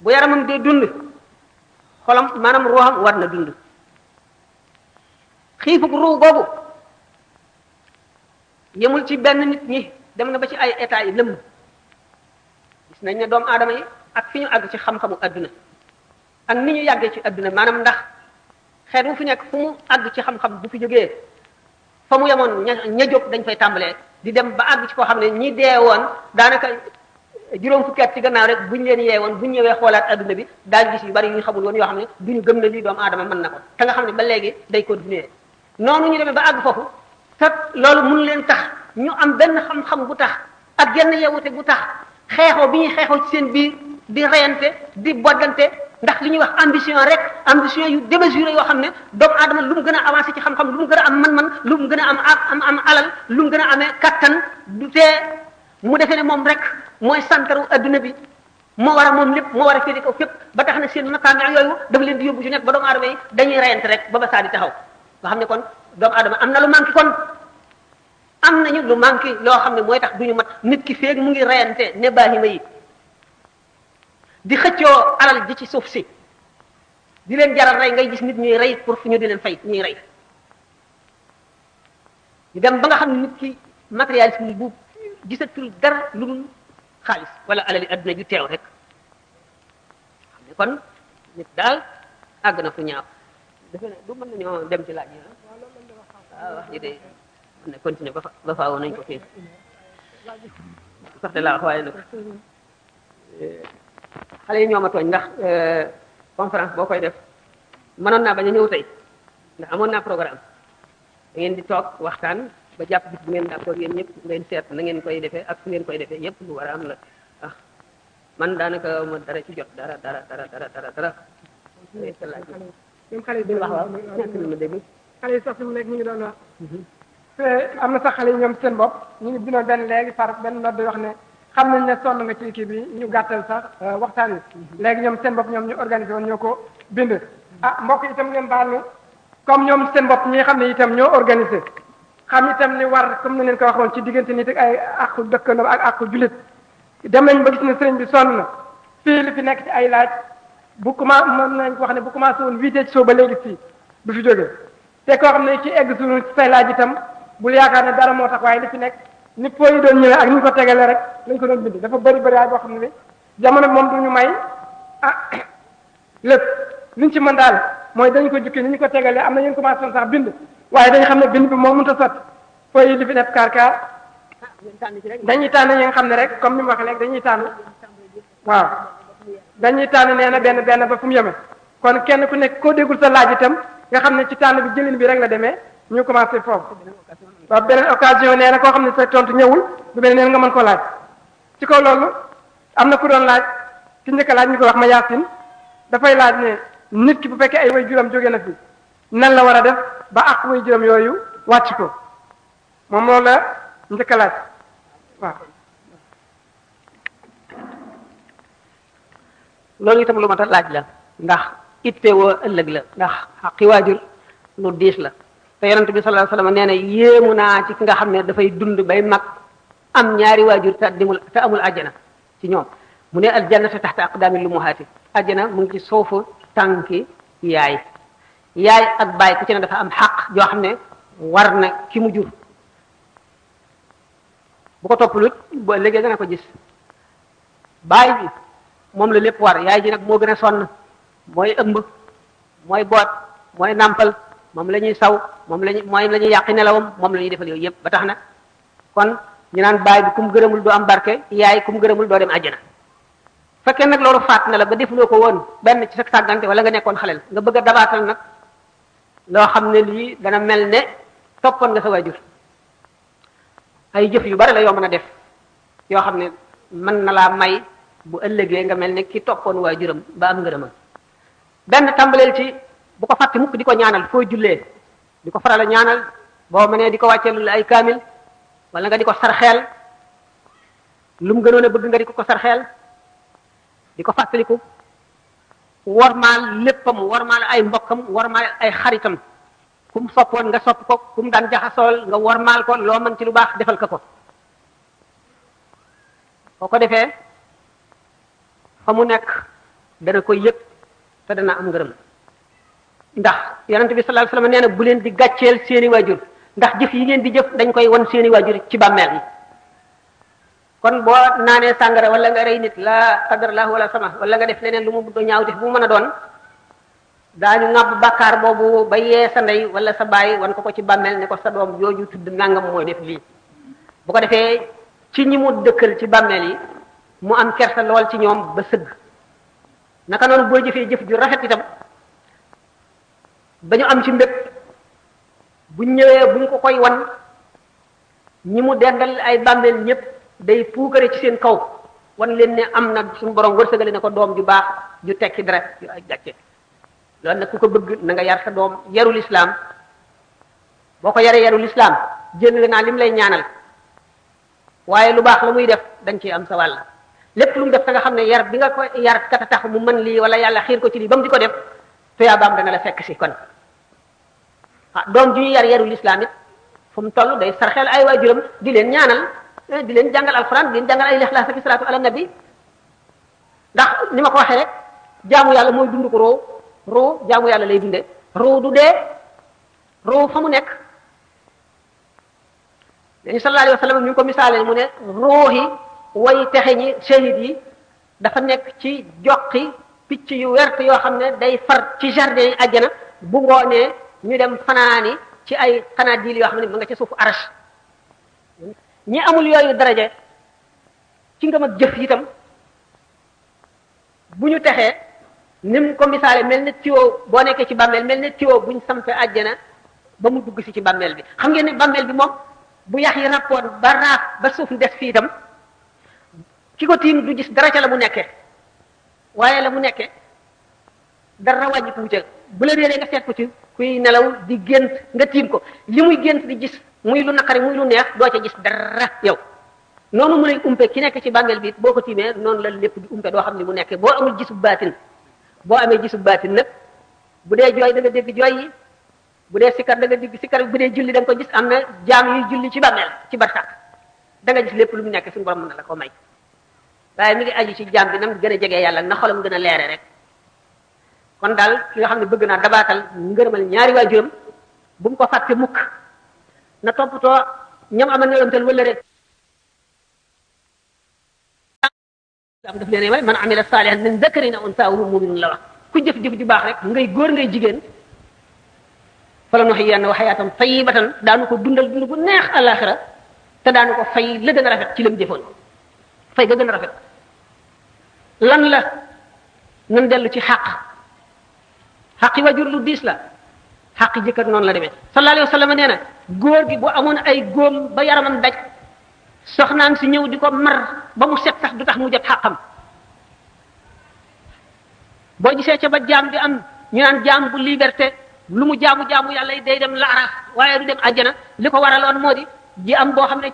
bu yaramam dee dund xolam maanaam ruuxam war na dund xiifug ruu googu yemul ci benn nit ñi dem na ba ci ay état yi lëmm gis nañ ne doomu aadama yi ak fi ñu àgg ci xam-xamu adduna ak ni ñu yàggee ci adduna maanaam ndax xeet wu fi nekk fu mu àgg ci xam-xam bu fi jógee fa mu yemoon ña jóg dañ fay tàmbalee di dem ba àgg ci koo xam ne ñi dee woon daanaka juróom fukki at ci gannaaw rek buñ leen yee woon buñ ñëwee xoolaat adduna bi daal gis yu bari yu ñu xamul woon yoo xam ne duñu gëm ne lii doomu aadama mën na ko te nga xam ne ba léegi day continuer noonu ñu demee ba àgg foofu te loolu mun leen tax ñu am benn xam-xam bu tax ak genn yewute bu tax xeexoo bi ñuy xeexoo ci seen biir di reyante di boddante ndax li ñuy wax ambition rek ambition yu démesuré yoo xam ne doomu aadama lu mu gën a avancé ci xam-xam lu mu gën a am man-man lu mu gën a am alal lu mu gën a amee kattan du tee mu defee ne moom rek mooy santaru adduna bi moo war a moom lépp moo war a féete kaw fépp ba tax na seen makaami yooyu dafa leen di yóbbu ci nekk ba doomu aadama yi dañuy reyante rek ba saa di taxaw nga xam ne kon doomu aadama am na lu manqué kon am nañu lu manqué loo xam ne mooy tax duñu mat nit ki feeg mu ngi reyante ne baahima yi di xëccoo alal ji ci suuf si di leen jaral rey ngay gis nit ñuy rey pour fu ñu di leen fay ñuy rey ñu dem ba nga xam ne nit ki matérialisme bu gisatul dara lu dul xaalis wala alali adduna ju teew rek xam ne kon nit daal àgg na fu ñaaw defe ne du mën nañoo dem ci laaj yi waaw wax ji de mën na continuer ba faaw nañ ko fii sax de laa wax waaye nag xale yi ñoo ma tooñ ndax conférence boo koy def mënoon naa bañ a ñëw tey ndax amoon naa programme da ngeen di toog waxtaan ba jàpp bis bu ngeen d'accord yéen ñëpp ngeen seet na ngeen koy defee ak fu ngeen koy defee yëpp lu war a am la ah man daanaka ma dara ci jot dara. ñoom xale yi di wax waaw ñàkk na ma dégg. xale yi sax fi mu nekk ñu ngi doon wax. te am na sax xale yi ñoom seen bopp ñu ngi binoon benn léegi far benn note di wax ne xam nañ ne sonn nga ci kii bi ñu gàttal sax waxtaan wi. léegi ñoom seen bopp ñoom ñu organisé woon ñoo ko bind. ah mbokk itam ngeen baal ñu comme ñoom seen bopp ñi nga xam ne itam ñoo organisé xam itam li war comme ni leen ko waxoon ci diggante nit ak ay àqu dëkkandoo ak àqu jullit dem nañ ba gis ne sëriñ bi sonn na fii li fi nekk ci ay laaj bu commencé mën nañ ko wax ne bu commencé woon 8 ci soo ba léegi fii du fi jógee te koo xam ne ci egg suñu say laaj itam bul yaakaar ne dara moo tax waaye li fi nekk ni foo yi doon ñëwee ak ni ñu ko tegalee rek lañ ko doon bind dafa bëri waay boo xam ne bi jamono moom du ñu may lépp liñ ci mën daal mooy dañ ko jukki ni ñu ko tegalee am na ñu commencé woon sax bind waaye dañ xam ne bind bi moom mënut a sotti foo yi li fi def kaar dañuy tànn ñi nga xam ne rek comme ni mu waxee léegi dañuy tànn waaw dañuy tànn nee na benn ba fu mu yeme kon kenn ku nekk koo déggul sa laaj itam nga xam ne ci tànn bi jëlin bi rek la demee ñu commencé foofu waaw beneen occasion nee na koo xam ne sa tontu ñëwul bu beneen neen nga mën koo laaj ci kaw loolu am na ku doon laaj ki njëkk a laaj ñu ko wax ma yaasin dafay laaj ne nit ki bu fekkee ay way juróom jóge na fi nan la war a def ba ak way juróom yooyu wàcc ko moom loolu la njëkk a laaj waaw loolu itam lu mat a laaj la ndax ittewoo ëllëg la ndax xaqi waajur lu diis la te yonent bi sallallahu alayhi wasallam nee na yéemu naa ci ki nga xam ne dafay dund bay mag am ñaari waajur te amul àjjana ci ñoom mu ne aljannatu taxta aqdaamil lummahaati àjjana mu ngi ci suufu tànki yaay ak baay ku ci ne dafa am xaq joo xam ne war na ki mu jur bu ko toppalut ba léegi nga ne ko gis baay bi moom la lépp war yaay ji nag moo gën a sonn mooy ëmb mooy boot mooy nàmpal moom la ñuy saw moom la ñuy yàqi nelawam moom la ñuy defal yooyu yëpp ba tax na kon ñu naan baay bi ku mu gërëmul doo am barke yaay ku mu gërëmul doo dem àjjana fekkee nag loolu faat na la ba defuloo ko woon benn ci sa sàggante wala nga nekkoon xalel nga bëgg a dabaatal nag loo xam ne lii dana mel ne toppoon nga sa waajur ay jëf yu bari la yoo mën a def yoo xam ne mën na laa may bu ëllëgee nga mel ne ki toppoon waajuram ba am ngërëmam benn tàmbaleel ci bu ko fàtte mukk di ko ñaanal foo jullee di ko faral a ñaanal boo mënee di ko wàcceelul ay kaamil wala nga di ko sarxeel lu mu gënoon a bëgg nga di ko sarxeel di ko fàttaliku wormaal léppam wormaal ay mbokkam wormaal ay xaritam ku mu soppoon nga sopp ko ku mu daan jaxasool nga wormaal ko loo mën ci lu baax defal ko boo ko defee fa mu nekk dana koy yëg te dana am ngërëm ndax yonent bi sallallahu alayhi wasallam nee na bu leen di gàcceel seeni waajur ndax jëf yi ngeen di jëf dañ koy won seeni waajur ci bàmmeel yi kon boo naanee sàngara wala nga rey nit la qadarallahu wala sama wala nga def leneen lu mu ñaaw def bu mën a doon daañu ŋàbb bàkkaar boobu ba yee sa ndey wala sa baay wan ko ci bàmmeel ne ko sa doom jooju tudd nangam mooy def lii bu ko defee ci ñi mu dëkkal ci bàmmeel yi mu am kersa lool ci ñoom ba sëgg naka noonu boo jëfee jëf ju rafet itam ba ñu am ci mbég buñ ñëwee buñ ko koy wan ñi mu dendal ay bàmmeel ñëpp day puukare ci seen kaw wan leen ne am na suñu borom wërsëgale ne ko doom ju baax ju tekki dara ju ay gàcce loolu nag ku ko bëgg na nga yar sa doom yarul islam boo ko yaree yarul islam jël naa lim lay ñaanal waaye lu baax la muy def dañ ciy am sa wàll lépp lu mu def te nga xam ne yar bi nga ko yar kat a tax mu mën lii wala yàlla xiir ko ci lii ba mu di ko def tuyaabaam dana la fekk si kon doom ju ñu yar yarul islam it fu mu toll day sarxeel ay waajuram di leen ñaanal di leen jàngal alquran di leen jàngal ay lixlaas ak salaatu ala nabi ndax ni ma ko waxee rek jaamu yàlla mooy dund ko roo jaamu yàlla lay dunde roo du dee roo fa mu nekk dañu sallallahu alayhi wa sallam ñu ngi ko misaale mu ne roo yi way texe ñi shahid yi dafa nekk ci joqi picc yu wert yoo xam ne day far ci jardin yi àjjana bu ngoonee ñu dem fanaani ci ay xanaadil yoo xam ne mu nga ca suufu arash ñi amul yooyu daraja ci ngëm ak jëf itam bu ñu texee ni mu ko misaale mel ne tiwo boo nekkee ci bàmmeel mel ne tiwo buñ sampe àjjana ba mu dugg si ci bàmmeel bi xam ngeen ne bàmmeel bi moom bu yax yi rappoon ba raaf ba suuf des fii itam ki ko tiim du gis dara ca la mu nekkee waaye la mu nekkee dara wàññi ko wuute bu la réeree nga seet ko ci kuy nelaw di gént nga tiim ko li muy gént di gis muy lu naqari muy lu neex doo ca gis dara yow noonu mu lay umpe ki nekk ci bàmmeel bi boo ko tiimee noonu la lépp di umpe doo xam ni mu nekkee boo amul gisub baatin boo amee gisub baatin nag bu dee jooy da nga dégg jooy yi bu dee sikkar da nga dégg sikkar bu dee julli da nga ko gis am na jaam yuy julli ci bàmmeel ci barsàq da nga gis lépp lu mu nekk suñu borom mën na la ko may waaye mi ngi aju ci jaam bi nam gën a jegee yàlla na xolam gën a leere rek kon daal ki nga xam ne bëgg naa dabaatal ngërëmal ñaari waajuram bu mu ko fàtte mukk na toppatoo ñam amal ñolamtal wala rek am daf leen man amila salihan min zakarin aw unsa wa huwa mu'minun la wax ku jëf-jëf ju baax rek ngay góor ngay jigéen fala nuhyiyannahu hayatan tayyibatan daanu ko dundal dund bu neex àlaxira te daanu ko fay la gën a rafet ci lam jëfoon fay ga gën a rafet lan la nan dellu ci xaqi wajur lu diis la xaqi jëkkër noonu la demee sallallahu alayhi wa sallam nee na góor gi bu amoon ay góom ba yaramam daj soxnaam si ñëw di ko mar ba mu set sax du tax mu jot xaqam boo gisee ca ba jaam di am ñu naan jaam bu liberté lu mu jaamu yàlla yi day dem laaraaf waaye du dem àjjana li ko waraloon moo di ji am boo xam ne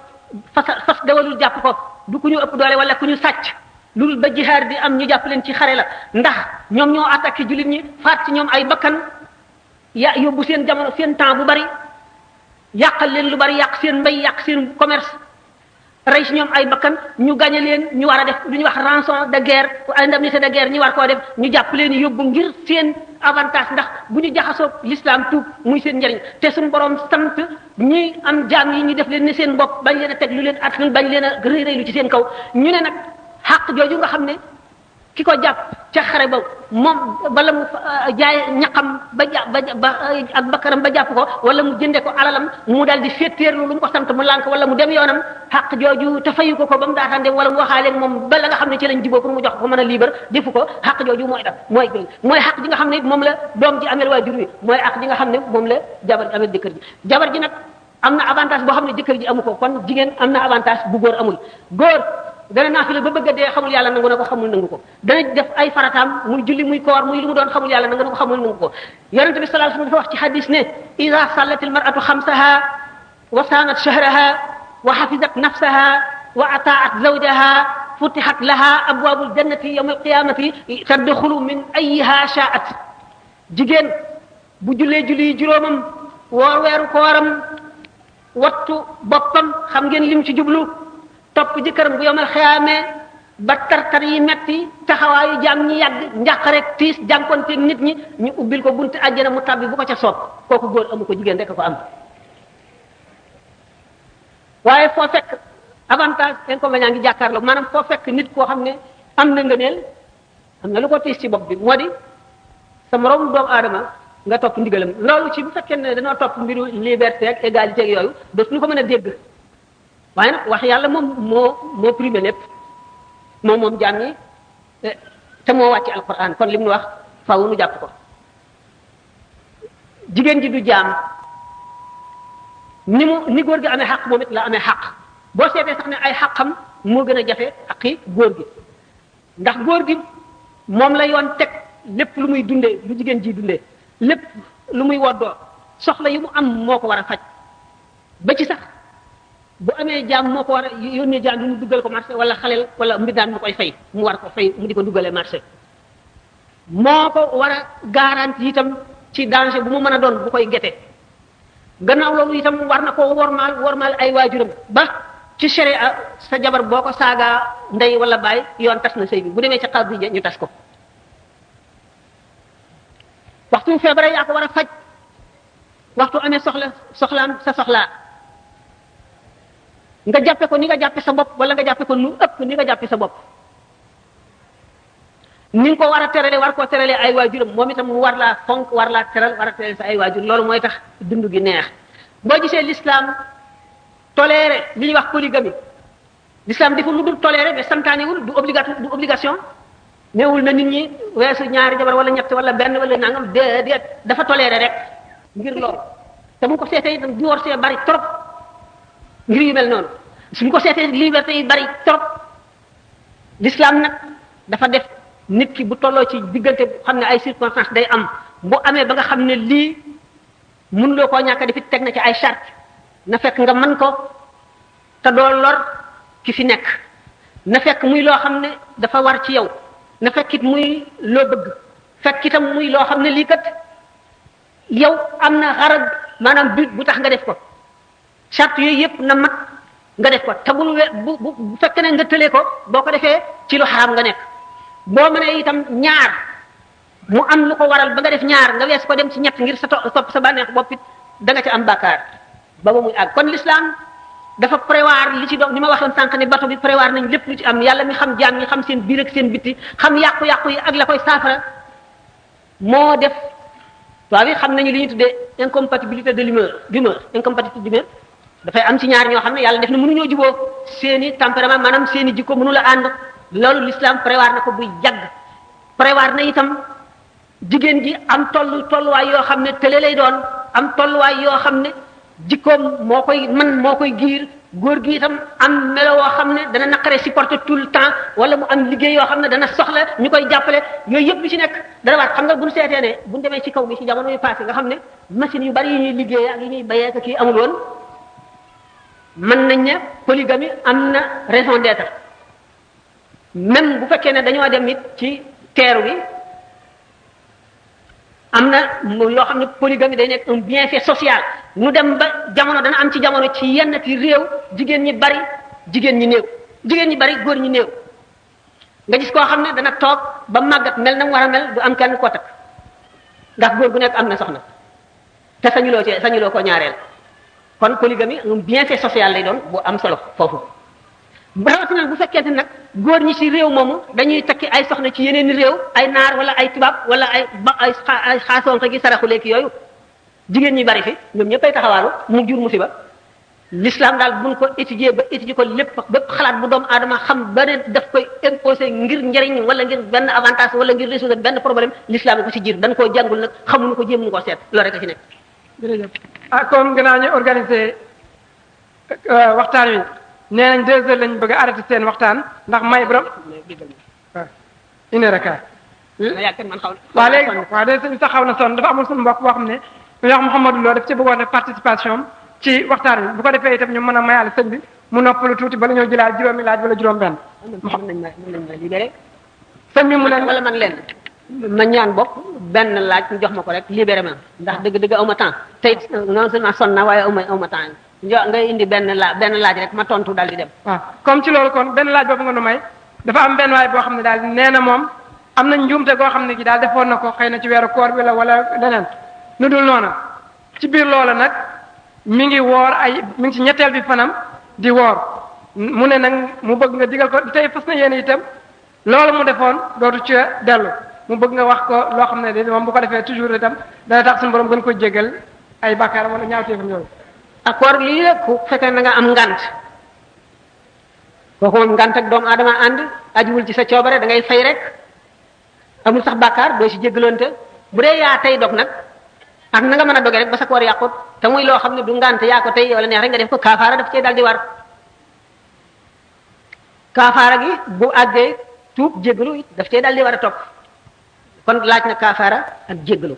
fas dawalul jàpp ko du ku ñu ëpp doole wala ku ñu sàcc loolu ba jihaad di am ñu jàpp leen ci xare la ndax ñoom ñoo attaqué jullit ñi faat ci ñoom ay bakkan yóbbu seen jamono seen temps bu bari yàqal leen lu bari yàq seen mbay yàq seen commerce rey si ñoom ay bakkan ñu gañe leen ñu war a def lu ñuy wax rançon de guerre indemnité de guerre ñu war koo def ñu jàpp leen yóbbu ngir seen avantage ndax bu ñu jaxasoo l'islam tuub muy seen njëriñ te suñu borom sant ñi am jaam yi ñu def leen ne seen bopp bañ leen a teg lu leen attan bañ leen a rëy rëy lu ci seen kaw ñu ne nag xàq jooju nga xam ne ki ko jàpp ca xare ba moom wala mu jaay ñaqam ba ak bakkaram ba jàpp ko wala mu jënde ko alalam mu dal di féeteerlu lu mu ko sant mu lànk wala mu dem yoonam xaq jooju te fayu ko ba mu daataan dem wala mu waxaale moom ba la nga xam ne ci lañ jiboo pour mu jox ko mën a libre defu ko xaq jooju mooy def mooy xaq ji nga xam ne moom la doom ji amel waajur wi mooy xaq ji nga xam ne moom la jabar ji amel jëkkër ji jabar ji nag am na avantage boo xam ne jëkkër ji amu ko kon jigéen am na avantage bu góor amul góor dana naafila ba bëgg a dee xamul yàlla nangu na ko xamul nangu ko dana def ay farataam muy julli muy koor muy lu mu doon xamul yàlla nangu na ko xamul nangu ko yonente bi sallallahu alayhi wasallam dafa wax ci hadis ne ida sallat almar'atu xamsaha wa saanat shahraha wa hafizat nafsaha wa ataat zawjaha futihat laha abwabul jannati yawm alqiyamati tadxulu min ayyiha sha'at jigéen bu jullee julli juróomam woor weeru kooram wattu boppam xam ngeen lim ci jublu topp jëkkëram bu yomal xiyaamee ba tartar yi metti taxawaayu jaam ñi yàgg njàq rek tiis jànkonteeg nit ñi ñu ubbil ko buntu àjjana mu tabbi bu ko ca soob kooku góor amu ko jigéen rek ko am waaye foo fekk avantage inconvénient ngi jàkkaarloo maanaam foo fekk nit koo xam ne am na ngëneel am na lu ko tiis ci bopp bi moo di sa moroom doomu aadama nga topp ndigalam loolu ci bu fekkee ne dañoo topp mbiru liberté ak égalité ak yooyu dootuñu ko mën a dégg waaye nag wax yàlla moom moo primé lépp moom jaam ñi te moo wàcc alquran kon li mu wax faaw nu jàpp ko jigéen ji du jaam ni góor gi amee xaq moom it la amee xaq boo seetee sax ne ay xaqam moo gën a jafe xaqi góor gi ndax góor gi moom la yoon teg lépp lu muy dundee lu jigéen ji dundee lépp lu muy woddoo soxla yi mu am moo ko war a faj ba ci sax bu amee jaam moo ko war a yónnee jaam bi mu duggal ko marché wala xaleel wala mbindaan mu koy fay mu war ko fay mu di ko duggalee marché moo ko war a garantie itam ci danger bu mu mën a doon bu koy gete gannaaw loolu itam war na koo wormaal ay waajuram ba ci sharia sa jabar boo ko saagaa ndey wala baay yoon tas na sëy bi bu demee ci xaar bi ñu tas ko waxtu feebare yaa ko war a faj waxtu amee soxlaam sa soxlaa nga jàppe ko ni nga jàppe sa bopp wala nga jàppe ko nu ëpp ni nga jàppe sa bopp ni nga ko war a terale war koo terale ay waajuram moom itam mu war laa fonk war laa teral war a terale sa ay waajur loolu mooy tax dund gi neex boo gisee l'islam toléré li ñuy wax polygamie l'islam dafa lu dul toléré mais santaaniwul du obligation néewul na nit ñi weesu ñaari jabar wala ñett wala benn wala nangam déedéet dafa toléré rek ngir loolu te bu ko seetee itam divorce bari trop ngir yu mel noonu suñ ko seetee liberté yi bari trop l'islam nag dafa def nit ki bu tolloo ci diggante xam ne ay circonstances day am bu amee ba nga xam ne lii mënuloo koo ñàkk defit teg na ci ay charte na fekk nga mën ko te doo lor ki fi nekk na fekk muy loo xam ne dafa war ci yow na fekk it muy loo bëgg fekk itam muy loo xam ne lii kat yow am na xarag maanaam but bu tax nga def ko charte yooyu yëpp na mat nga def ko te bu fekkee ne nga tëlee ko boo ko defee ci lu xaraam nga nekk boo mënee itam ñaar mu am lu ko waral ba nga def ñaar nga wees ko dem ci ñett ngir sa topp sa bànneex bopp it da nga ci am bàkkaar ba muy àgg kon l'islam dafa prévoir li ci doon ni ma waxoon sànq ne bato bi prévoir nañ lépp lu ci am yàlla mi xam jaam ñi xam seen biir ak seen bitti xam yàqu-yàqu yi ak la koy saafara moo def tubaab yi xam nañu li ñuy tuddee incompatibilité de d'humeur incompatibilité d'humeur dafay am ci ñaar ñoo xam ne yàlla def na mënuñoo juboo seeni tempérament maanaam seeni jikko mënu la ànd loolu l'islam prévoir na ko buy jagg prévoir na itam jigéen ji am tolluwaay yoo xam ne tële lay doon am tolluwaay yoo xam ne jikkoom moo koy giir góor gi itam am melo woo xam ne dana naqare supporter tout le temps wala mu am liggéey yoo xam ne dana soxla ñu koy jàppale yooyu yëpp lu ci nekk dana waat xam nga buñu seetee ne buñu demee ci kaw gi ci jamono yu passé nga xam ne machines yu bari yi ñuy liggéey ak yi ñuy bayee ak kii amul woon mën nañ ne polygamie am na raison d'être même bu fekkee ne dañoo dem it ci teeru bi am na loo xam ne polygamie day nekk un bienfait social nu dem ba jamono dana am ci jamono ci yenn ci réew jigéen ñi bari jigéen ñi néew jigéen ñi bari góor ñi néew nga gis koo xam ne dana toog ba màggat mel na mu war a mel du am kenn koo takk ndax góor gu nekk am na soxna te sañuloo ko ñaareel kon polygamie un bienfait social lay doon bu am solo foofu rawatina bu fekkente nag góor ñi ci réew moomu dañuy takki ay soxna ci yeneen i réew ay naar wala ay tubaab wala ay xaasoonte gi saraxuleeki yooyu jigéen ñi bari fi ñoom ñëppay taxawaalu mu jur musiba l'islam daal buñ ko étudier ba étudier ko lépp xalaat bu doomu aadama xam ba ne daf koy imposer ngir njëriñ wala ngir benn avantage wala ngir résoudre benn problème l'islam ko ci jiir dañ koo jàngul nag xamuñu ko jéemuñu koo seet loolu rek a ci nekk. jërëjëf kon gannaaw ñu organiser waxtaan wi nee nañ 2 heures lañ bëgg a arrêté seen waxtaan ndax may borom waaw une heure et quart. waaw léegi waaw de sëñ sax xaw na sonn dafa amul suñu mbokk boo xam ne ñu wax Mouhamadou Lo daf ci bëggoon def participation ci waxtaan wi bu ko defee itam ñu mën a mayaale sëñ bi mu noppalu tuuti bala ñëw jëlaat juróomi laaj wala juróom-benn. mën nañ ma libéré. sëñ bi mu ne wala man leen ma ñaan bokk benn laaj ñu jox ma ko rek libéré ma ndax dëgg-dëgg aw ma temps tey non seulement sonn na waaye aw ma temps ngay indi benn laaj rek ma tontu daal di dem. waaw comme ci loolu kon benn laaj boobu nga nu may dafa am benn waay boo xam ne daal nee na moom am na njuumte goo xam ne gi daal defoon na ko xëy na ci weeru koor bi la wala leneen nu dul noona ci biir loola nag mi ngi ci ñetteel bi fanam di woor mu ne nag mu bëgg nga digal ko tey fas na yéen itam loolu mu defoon dootu ci dellu mu bëgg nga wax ko loo xam ne de moom bu ko defee toujours itam dana tax suñu borom gën ko jéggal ay bàkkaar wala ñaawteefam yooyu. accord lii la ku fekkee na nga am ngant kooku moom ngant ak doomu aadama ànd ajuwul ci sa coobare da ngay fay rek amul sax bàkkaar doo ci jéggaloonte bu dee yaa tey dog nag ak na nga mën a doge rek ba sa koor yàqut te muy loo xam ne du ngant yaa ko tey wala neex rek nga def ko kaafaara daf cee daal di war kaafaara gi bu àggee tuub jéggalu it daf cee daal di war a topp kon laaj na kaafaara ak jéggalu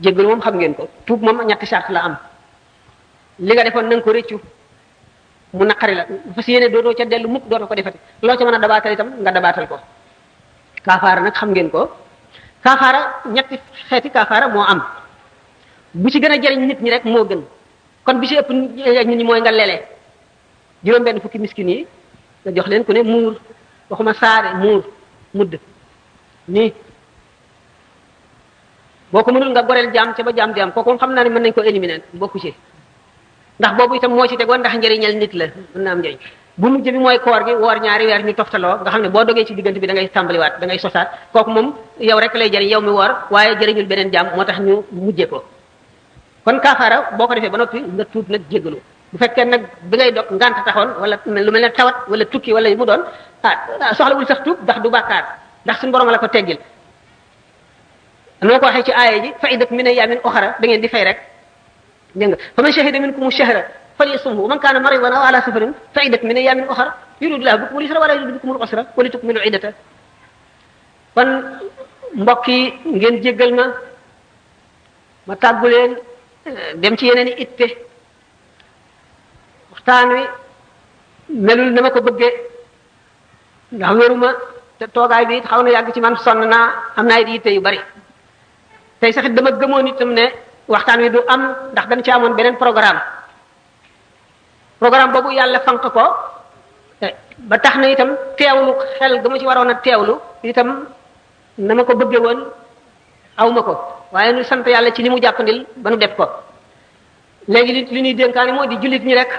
jéggalu moom xam ngeen ko tuub moom ñetti charte la am li nga defoon na nga ko réccu mu naqari la fas yéene dootoo ca dellu mukk dootoo ko defati loo ca mën a dabaatal itam nga dabaatal ko kaafaara nag xam ngeen ko kaafaara ñetti xeeti kaafaara moo am bu ci gën a jëriñ nit ñi rek moo gën kon bi ci ëpp nit ñi mooy nga lele juróom-benn fukki miskin yi nga jox leen ku ne muur waxuma saare muur mudd nii boo ko mënul nga goreel jaam ca ba jaam di am kooku xam naa ne mën nañ ko éliminer bokku ci ndax boobu itam moo ci tegoon ndax njëriñal nit la mën na am njëriñ bu mujj bi mooy koor gi woor ñaari weer ñu toftaloo nga xam ne boo dogee ci diggante bi da ngay tàmbaliwaat da ngay sosaat kooku moom yow rek lay jëriñ yow mi woor waaye jëriñul beneen jaam moo tax ñu mujjee ko kon kaafaara boo ko defee ba noppi nga tuub nag jéggalu bu fekkee nag bi ngay dog ngant taxoon wala lu mel ne tawat wala tukki wala mu doon soxlawul sax tuub ndax du bàkkaar ndax suñu borom la ko teggil noo ko waxee ci aaya ji fa'idat min ayyamin ukhra da ngeen di fay rek dégg nga fa man shahida minkum shahra falyasumhu wa man kana maridan aw ala safarin fa'idat min ayyamin ukhra yuridu llahu bikum al-yusra wa la yuridu bikum al-usra wa litukmilu iddata kon mbokk yi ngeen jéggal ma tàggu leen dem ci yeneen i itte waxtaan wi melul na ma ko bëggee ndax wéruma te toogaay bi it xaw na yàgg ci man sonn naa am naa it yitte yu bari tey sax dama gëmoon itam ne waxtaan wi du am ndax dañ ci amoon beneen programme boobu yàlla fanq ko ba tax na itam teewlu xel ga ma ci waroon a teewlu itam na ma ko bëggee woon aw ma ko waaye nu sant yàlla ci li mu jàppandil ba nu def ko léegi li ñuy dénkaane moo di jullit ñi rek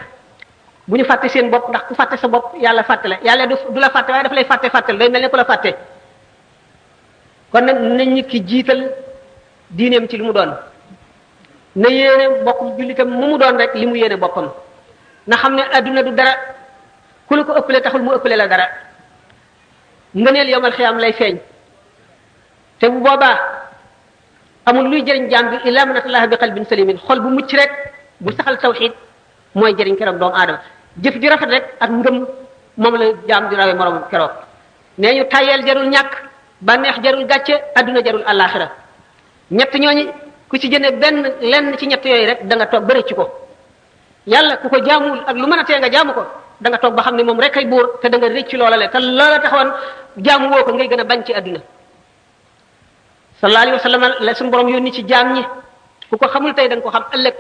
bu ñu fàtte seen bopp ndax ku fàtte sa bopp yàlla fàtte la yàlla du la fàtte waaye dafa lay fàttel day mel ne ku la fàtte kon nag nañ nit ki jiital diineem ci li mu doon na yéene bokk jullitam mu doon rek li mu yéene boppam na xam ne adduna du dara ku la ko ëppale taxul mu ëppale la dara ngëneel yowmal xiyaam lay feeñ te bu boobaa amul luy jëriñ jaam bi illa man atallaha bi qalbin salimin xol bu mucc rek bu saxal tawxid mooy jëriñ keroog doomu aadama jëf ju rafet rek ak ngëm moom la jaam di rawee moroom keroog nee ñu tayeel jarul ñàkk bànneex jarul gàcce adduna jarul àllaaxira ñett ñooñu ku ci jëne lenn ci ñett yooyu rek da nga toog bëri ci ko yàlla ku ko jaamuwul ak lu mën a tee nga jaamu ko da nga toog ba xam ne moom rek ay buur te da nga rëcc loola le te loola taxoon jaamu woo ko ngay gën a bañ ci àdduna sallallahu alayhi wa sallam la suñu borom yónni ci jaam ñi ku ko xamul tey da nga ko xam ëllëg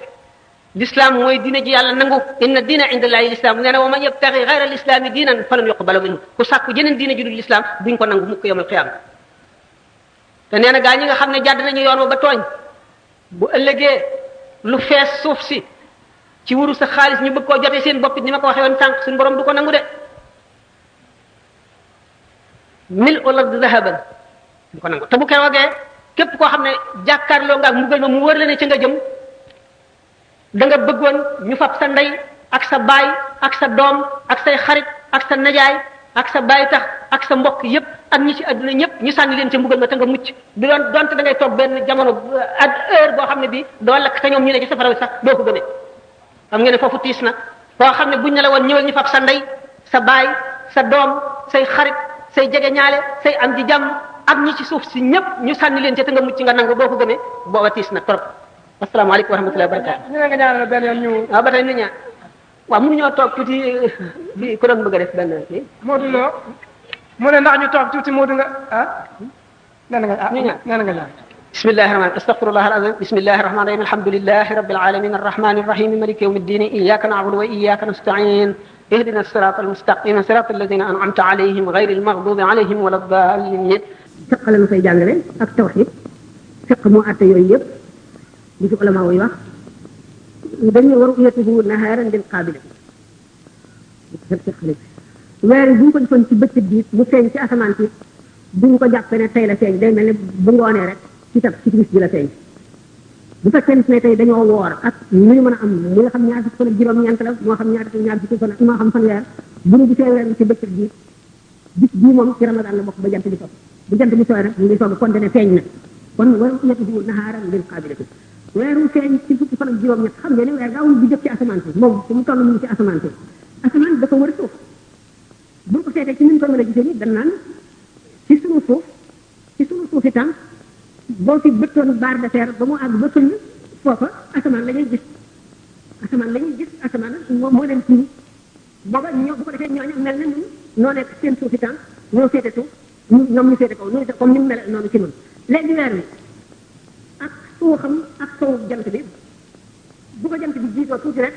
l'islam mooy diine ji yàlla nangu inna diina inda allahi l'islam nee na wa man yabtaxi xayra l'islami diinan falan yuqbala minhu ku sàkku jeneen diine ju dul l'islam duñ ko nangu mukk yawmal qiyaama te nee na gaa ñi nga xam ne jàdd nañu yoon wa ba tooñ bu ëllëgee lu fees suuf si ci wuru sa xaalis ñu bëgg koo jotee seen bopp ni ma ko waxee woon sànq suñu borom du ko nangu de mil ul ard dahaban du ko nangu te bu keroogee képp koo xam ne jàkkaarloo nga ak mbugal ma mu wër la ne ci nga jëm da nga bëggoon ñu fab sa ndey ak sa baay ak sa doom ak say xarit ak sa najaay ak sa baay tax ak sa mbokk yépp ak ñi ci àdduna ñëpp ñu sànni leen ca mbugal ma te nga mucc du doon donte da ngay toog benn jamono ak heure boo xam ne bi doo lakk te ñoom ñu ne ci safara sax doo ko gëmee xam ngeen ne foofu tiis na koo xam ne buñ ne la woon ñëwal ñu fab sa ndey sa baay sa doom say xarit say jege ñaale say am di jàmm ak ñi ci suuf si ñëpp ñu sànni leen ca te nga mucc nga nangu doo ko gëmee booba tiis na trop asalaamaaleykum wa rahmatullahi wa barakatu ñu ne nga ñaanal benn yoon ñu waaw ba tey ñu ñaan waaw mënuñoo toog tuuti bi ku doon bëgg a def benn bi Modou Lo mu ne ndax ñu toog tuuti Modou nga nee na nga ñu ñaan nee na nga ñaan بسم الله الرحمن الرحيم استغفر الله العظيم بسم الله الرحمن الرحيم الحمد لله رب العالمين الرحمن الرحيم مالك يوم الدين اياك نعبد واياك نستعين اهدنا الصراط المستقيم صراط الذين انعمت عليهم غير المغضوب عليهم ولا الضالين fiq la ñu fay jàngale ak tawhid fiq moo atte yooyu yëpp li ci ulama yi wax dañuy war uyatuhu naharan bil qaabila weer bu ñu ko defoon ci bëccëg bi mu feeñ ci asamaan si duñ ko jàppe ne tey la feeñ day mel ne bu ngoonee rek ci tab ci bis bi la feeñ bu fekkee ne tey dañoo woor ak lu ñu mën a am li nga xam ñaar fukki fan ak juróom-ñeent la moo xam ñaar fukki fan ak moo xam fanweer bu ñu gisee weer bi ci bëccëg bi bis bii moom ci ramadan la bokk ba jant bi soog bu jant bi sooy rek ñu ngi soog a konte ne feeñ na kon waru uyatuhu naharan bil qaabilati weeru feeñ ci fukki fan ak juróom-ñett xam nga ne weer gaawul di jóg ci asamaan si moom fu mu toll mu ngi ci asamaan si asamaan dafa wër suuf bu ko seetee ci ni ñu ko mën a gisee ni dañ naan ci sunu suuf itam boo fi bëttoon barre de terre ba mu àgg ba fëll foofa asamaan la ñuy gis asamaan moo leen tiim booba ñoo bu ko defee ñooñu mel na ñun noo nekk seen suuf itam ñoo féete suuf ñoom ñu féete kaw ñun comme ni mu mel noonu ci ñun léegi weer wi ak suuxam ak sowu jant bi bu ko jant bi jiitoo tuuti rek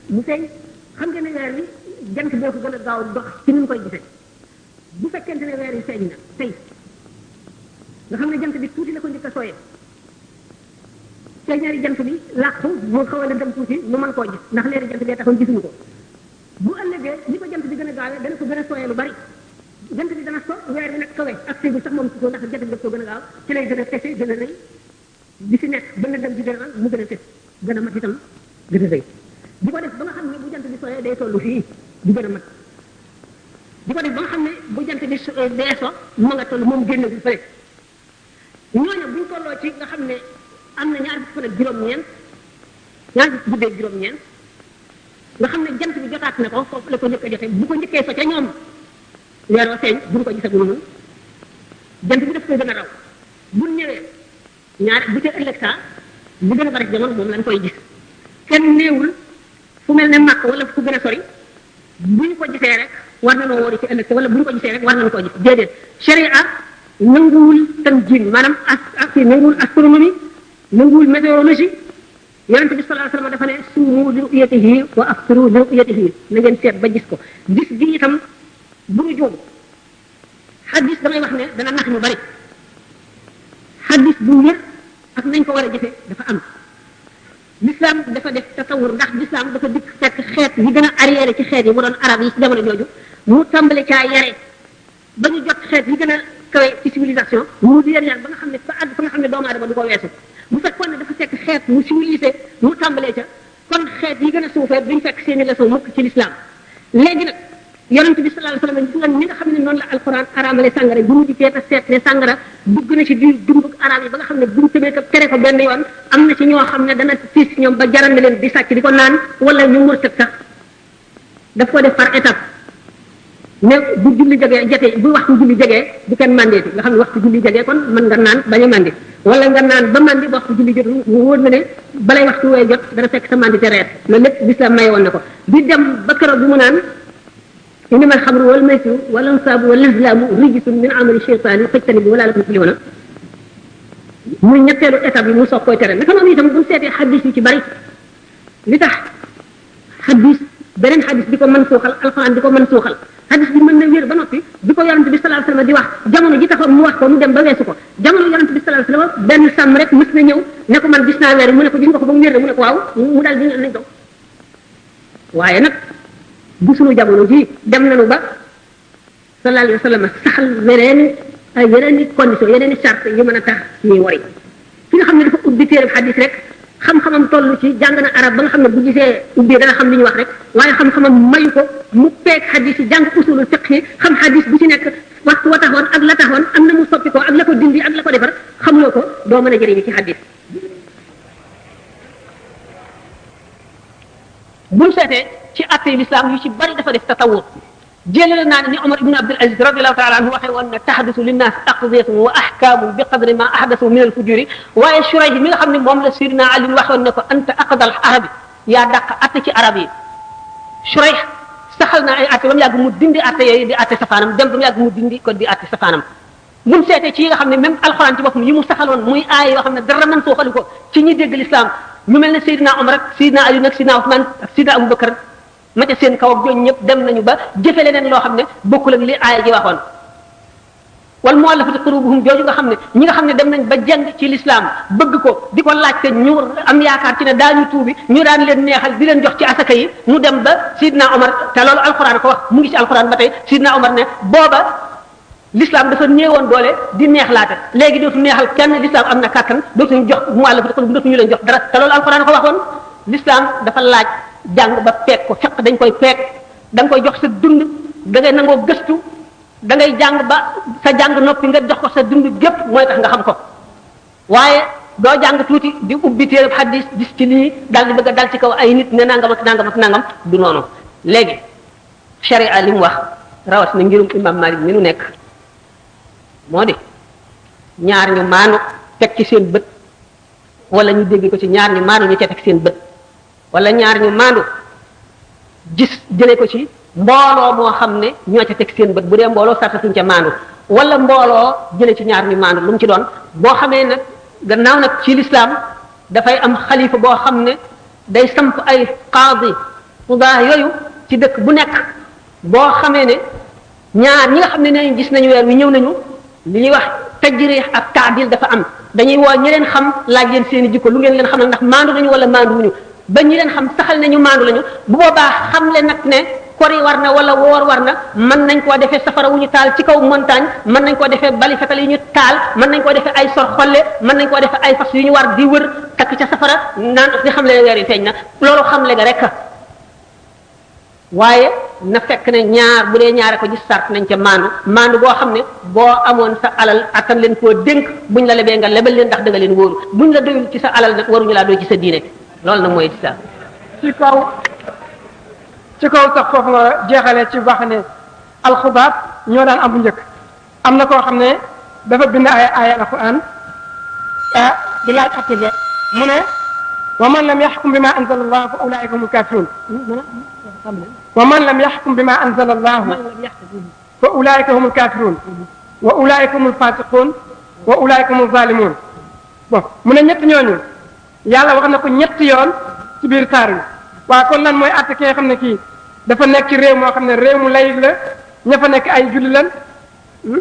mu feeñ xam nga ne weer wi jant boo ko gën a gaaw dox ci ni ñu koy gisee bu fekkente ne weer wi feeñ na tey nga xam ne jant bi tuuti la ko njëkk a sooyee feeñaari jant bi làqu moo xaw a lëndëm tuuti nu mën koo gis ndax leeri jant bee taxoon gisuñu ko bu ëllëgee ni ko jant bi gën a gaawee dana ko gën a sooyee lu bari jant bi dana so weer bi nag sowee ak séegul sax moom si ko ndax jant bi daf ko gën a gaaw ci lay gën a fese gën a rëy di si nekk ba lëndëm bi gën a mu gën a fes gën a mat itam gën a rëy di ko def ba nga xam ne bu jant bi sooyee day tollu fii di gën a mat di ko def ba nga xam ne bu jant bi dee so ma nga toll moom génn bi fële ñooñu buñ tolloo ci nga xam ne am na ñaar fukki fan ak juróom-ñeent ñaar fukki guddee juróom-ñeent nga xam ne jant bi jotaat na ko foofu la ko njëkk a jotee bu ko njëkkee so ca ñoom weeroo feeñ buñ ko gisagul noonu jant bi daf koy gën a raw bu ñëwee ñaar bu ca ëllëg saa bu gën a bari jamono moom lañ koy gis kenn néewul fu mel ne màkk wala fu gën a sori buñ ko gisee rek war na noo wóori ci ëllëg wala buñ ko gisee rek war nañu koo gis déedéet sharia nanguwul tanjim maanaam nanguwul astronomie nanguwul météorologie yonente bi sallallahu alayhi wasallam dafa ne suumu li ru'yatihi wa aftiru li ru'yatihi na ngeen seet ba gis ko gis gi itam bu ñu jóg xadis damay wax ne dana nax ñu bari xadis bu wér ak nañ ko war a jëfe dafa am l'islam dafa def tasawur ndax l'islam dafa dikk fekk xeet yi gën a arrière ci xeet yi mu doon arab yi ci jamono jooju mu tàmbale caa yare ba ñu jot xeet yi gën a kawe ci civilisation mu di yar ba nga xam ne fa àgg fa nga xam ne doomu aadama du ko weesu bu fekkoon ne dafa fekk xeet mu civilisé mu tàmbalee ca kon xeet yi gën a suufee duñ fekk seeni leçon mukk ci l'islam léegi nag yonent bi sallallahu alayhi wasallam gis nga ni nga xam ne noonu la alquran araamale sàngara bu mu dikkee te seet ne sàngara dugg na ci biir dundug arab yi ba nga xam ne buñ tëbee ko tere ko benn yoon am na ci ñoo xam ne dana fiis ñoom ba jaral na leen di sàcc di ko naan wala ñu murtat sax daf ko def par étape mais bu julli jegee jotee bu waxtu julli jegee bu kenn mandeeti nga xam ne waxtu julli jegee kon mën nga naan bañ a mandi wala nga naan ba mandi waxtu julli jot mu wóor na ne balay waxtu wooy jot dana fekk sa mandi te reer loolu lépp l'islam maye woon na ko di dem ba keroog bi mu naan innama alxamru wal maysiru wal ansaabu wal azlaamu rijsun min amali shaytaani fajtanibuuhu la'allakum tuflihuun muy ñetteelu étape bi mu soog koy tere naka noonu itam bu ñu seetee xadis yu ci bari li tax xadis beneen xadis di ko mën suuxal alxuraan di ko mën suuxal xadis bi mën na wér ba noppi bi ko yonent bi sallallahu alayhi wasallam di wax jamono ji taxoon mu wax ko mu dem ba weesu ko jamono yonent bi sallallahu alayhi wasallam benn sàmm rek mës na ñëw ne ko man gis naa weer mu ne ko gis nga ko ba mu wér mu ne ko waaw mu daal di nañ ko waaye nag bu sunu jamono ji dem nañu ba sallallahu alayhi wasallam saxal yeneen i condition yeneen i charte yu mën a tax ñuy wari ki nga xam ne dafa ubbi téereb xadis rek xam-xamam toll ci jàng na arab ba nga xam ne bu gisee ubbi dana xam li ñu wax rek waaye xam-xamam mayu ko mu peeg xadis yi jàng usulul fiqh yi xam xadis bu ci nekk waxtu wa taxoon ak la taxoon am na mu soppi ko ak la ko dindi ak la ko defar xamuloo ko doo mën a jëriñu ci xadis buñ seetee ci attey l'islam yu ci bari dafa def tatawur jëlale naa ne ni Omar ibn Abdul Aziz radiyallahu taala anhu waxee woon ne tahdusu linnaas aqdiyatun wa ahkaamun bi qadri ma ahdasu min al fujuri waaye Shurayh mi nga xam ne moom la Sidina Ali waxoon ne ko anta aqdal arabi yaa dàq atte ci arab yi Shurayh saxal na ay atte ba mu yàgg mu dindi atte yooyu di atte safaanam dem ba mu yàgg mu dindi ko di atte safaanam buñ seetee ci yi nga xam ne même alxuraan ci boppam yi mu saxaloon muy aay yoo xam ne dara mën suuxali ko ci ñi dégg l'islam ñu mel ne Sidina Omar ak Sidina Ali nag Sidina Ousmane ak Sidina Aboubacar ma ca seen kaw ak jooju ñëpp dem nañu ba jëfe leneen loo xam ne bokkul ak li aaya ji waxoon wal mu'allafati qulubuhum jooju nga xam ne ñi nga xam ne dem nañ ba jàng ci l'islam bëgg ko di ko laajte ñu am yaakaar ci ne daañu tuubi ñu daan leen neexal di leen jox ci asaka yi mu dem ba Sidna Omar te loolu alquran ko wax mu ngi ci alquran ba tey Sidna Omar ne booba l'islam dafa néewoon doole di neexlaate léegi dootu neexal kenn l'islam am na kàttan dootuñu jox mu'allafati qulubuhum dootuñu leen jox dara te loolu alquran ko waxoon l'islam dafa laaj jàng ba peeg ko fekk dañ koy peeg da nga koy jox sa dund da ngay nangoo gëstu da ngay jàng ba sa jàng noppi nga jox ko sa dund gépp mooy tax nga xam ko waaye doo jàng tuuti di ubbi téereb xadis gis ci lii daal di bëgg a dal ci kaw ay nit ne nangam ak nangam ak nangam du noonu léegi sharia li mu wax rawat na ngirum imam Malik mi nu nekk moo di ñaar ñu maanu teg ci seen bët wala ñu dégg ko ci ñaar ñu maanu ñu ca teg seen bët wala ñaar ñu maandu gis jëlee ko ci mbooloo moo xam ne ñoo ca teg seen bët bu dee mbooloo sartatuñ ca maandu wala mbooloo jëlee ci ñaar ñu maandu lu mu ci doon boo xamee nag gannaaw nag ci l'islam dafay am xalifa boo xam ne day samp ay qaadi xudaa yooyu ci dëkk bu nekk boo xamee ne ñaar ñi nga xam ne nee gis nañu weer wi ñëw nañu li ñuy wax tajrih ak taadil dafa am dañuy woo ñi leen xam laaj leen seen i jikko lu ngeen leen xam ndax maandu nañu wala maandu wuñu ba ñi leen xam saxal nañu maandu lañu bu boobaa xam le nag ne kori war na wala woor war na mën nañ koo defee safara wu ñu taal ci kaw montagne mën nañ koo defee bali fetal yu ñu taal mën nañ koo defee ay sor xolle mën nañ koo defee ay fas yu ñu war di wër takk ca safara naan di xam le ne weer yi feeñ na loolu xam le ga rek waaye na fekk ne ñaar bu dee ñaare ko gis sart nañ ca maandu boo xam ne boo amoon sa alal attan leen koo dénk buñ la lebee nga lebal leen ndax da nga leen wóoru buñ la doyul ci sa alal nag waruñu laa doy ci sa diine loolu nag mooy sa ci kaw sax foofu nga jeexalee ci wax ne alxubaat ñoo daan am bu njëkk am na koo xam ne dafa bind ay alquran di laaj atte ba mu ne wa man lam yaxkum bima anzala allah fa ulaika humul kafirun wa man lam yaxkum bima anzala allah fa ulaika humul kafirun wa ulaika humul fasiqun wa ulaika humul zalimun bon mu ne ñett ñooñu yàlla wax na ko ñetti yoon ci biir saar wi waaw kon lan mooy atte ki nga xam ne kii dafa nekk ci réew moo xam ne réew mu layig la ña fa nekk ay julli lan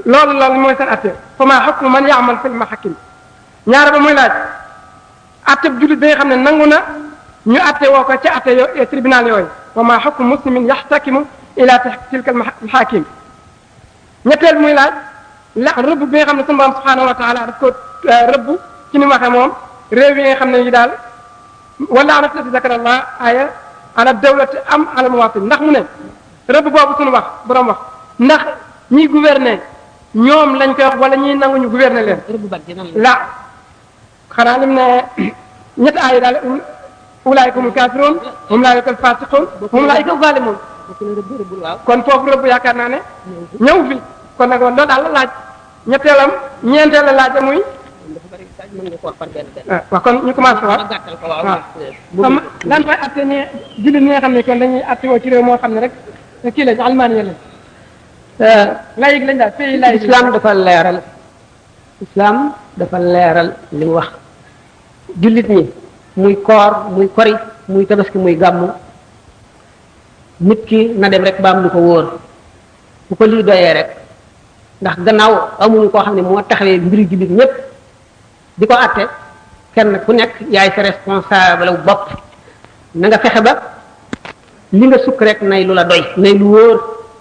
loolu mooy seen atte fa maa xukmu man yaamal fil mahakim ñaara ba muy laaj atte jullit bi nga xam ne nangu na ñu atte woo ko ca atte tribunal yooyu wa maa xukmu muslimin yaxtakimu ila tilka almahakim ñetteel muy laaj la rëbb bi nga xam ne sunu borom subhanahu wa taala daf ko rëbb ci ni mu waxee moom réew yi nga xam ne yi daal wala ana fi zakara allah aya ala dawlati am ala muwatin ndax mu ne rëbb boobu suñu wax borom wax ndax ñi gouverner ñoom lañ koy wax wala ñi nanguñu gouverner leen la xanaa lim ne ñetti aaya daal ulaayika humul kaafiruun hum ulaayika al faasiquun hum ulaayika zaalimuun kon foofu rëbb yaakaar naa ne ñëw fi kon nag loolu daal la laaj ñeenteela laaj muy laaj mën nga ko wax par benn benn. waaw kon ñu commencé ma wax gàttal ko waaw. waaw comme lan mooy atte ne jullit ñi nga xam ne kon dañuy atte woo ci réew moo xam ne rek kii la ñu almaani lañ layig lañ daal pays layig islam dafa leeral li mu wax jullit ñi muy koor muy kori muy tabaski muy gàmmu nit ki na dem rek ba am lu ko wóor bu ko lii doyee rek ndax gannaaw amuñu koo xam ne moo taxawee mbiri jullit ñépp di ko atte kenn ku nekk yaay sa responsable bopp na nga fexe ba li nga sukk rek nay lu la doy nay lu wóor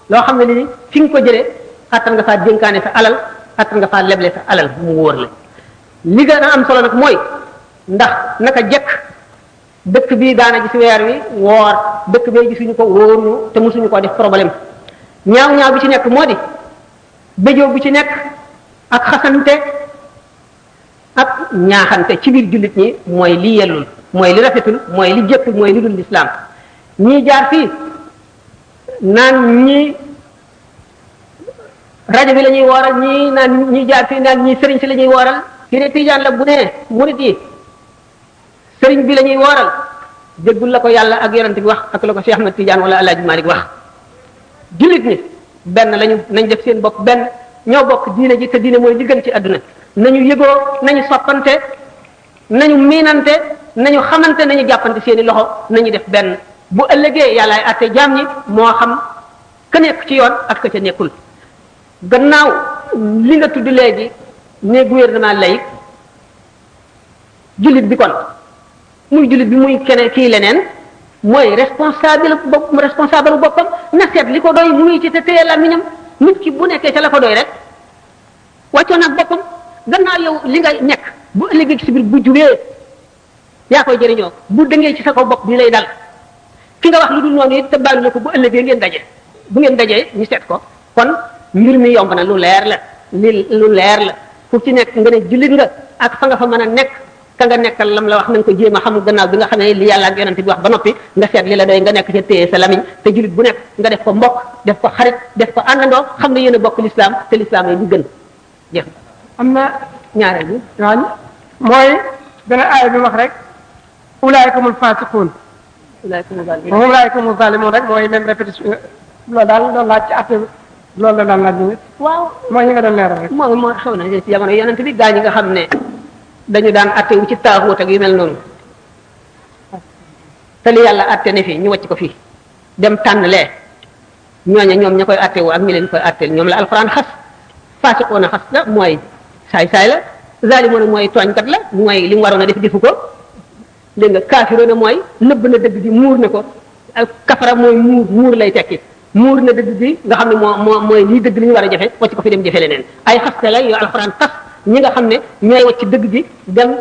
loo xam ne ni fi nga ko jëlee attan nga faa dénkaane sa alal attan nga faa leble sa alal mu wóor la li gën a am solo nag mooy ndax naka jekk dëkk bii daana gis weer wi woor dëkk bee gisuñu ko wóoruñu te mosuñu ko def problème ñaaw bi ci nekk moo di béjoo bu ci nekk ak xasante ak ñaaxante ci biir jullit ñi mooy li yellul mooy li rafetul mooy li jëkkul mooy li dul lislaam ñii jaar fii naan ñii rajo bi la ñuy wooral ñii naan ñii jaar fii naan ñii sëriñ si la ñuy wooral kii ne tijaan la bu ne murit yi sëriñ bi la ñuy wooral déggul la ko yàlla ak yonent bi wax ak la ko Cheikh Ahmad Tijaan wala Alaaji Malik wax jullit ñi benn lañu nañ def seen bopp benn ñoo bokk diine ji te diine mooy li gën ci àdduna nañu yëgoo nañu soppante nañu miinante nañu xamante nañu jàppante seeni loxo nañu def benn bu ëllëgee yàllaay àtte jaam ñi moo xam ka nekk ci yoon ak ka ca nekkul gannaaw li nga tudd léegi ne gouvernement laïque jullit bi kon muy jullit bi muy keneen kii leneen mooy responsable boppam na seet li ko doy mu ngi ci te téye làmmiñam nit ki bu nekkee ca la ko doy rek wàccoon ak boppam gannaaw yow li nga nekk bu ëllëgee ci biir bu jubee yaa koy jëriñoo bu dëngee ci sa ko bopp bi lay dal ki nga wax lu dul noonu it te baalu la ko bu ëllëgee ngeen daje bu ngeen dajee ñu seet ko kon mbir mi yomb na lu leer la lu leer la fu ci nekk nga ne jullit nga ak fa nga fa mën a nekk ka nga nekkal lam la wax na nga ko jéem a xam gannaaw bi nga xamee li yàlla ak yonent bi wax ba noppi nga seet li la doy nga nekk ca téye sa lamiñ te jullit bu nekk nga def ko mbokk def ko xarit def ko àndandoo xam ne yéen a bokk lislaam te lislaam yi bu gën jëf am na ñaareel bi waaw mooy benn aaya bi wax rek ulaayikumul faasiquun ulaayikumul zaalimuun rek mooy même répétition loolu daal doon laaj ci atte loolu la daan laaj ñu waaw mooy ñi nga doon leeral rek moo xew na ci jamono yonent bi gaa ñi nga xam ne dañu daan attewu ci taaxuut ak yu mel noonu te li yàlla atte ne fii ñu wàcc ko fii dem tànn lee ñooña ñoom ña koy attewu ak ñi leen koy atteel ñoom la alxuraan xas faasiqoon a xas la mooy saay-saay la zaalimoon a mooy tooñkat la mooy li mu waroon a def defu ko dégg nga kaafiroon a mooy nëbb na dëgg bi muur na ko kafara mooy muur lay tekki muur na dëgg bi nga xam ne mooy lii dëgg li ñu war a jafe wàcc ko fi dem jafe leneen ay xaste la yoo alxuraan xas ñi nga xam ne ñooy wacc dëgg bi dem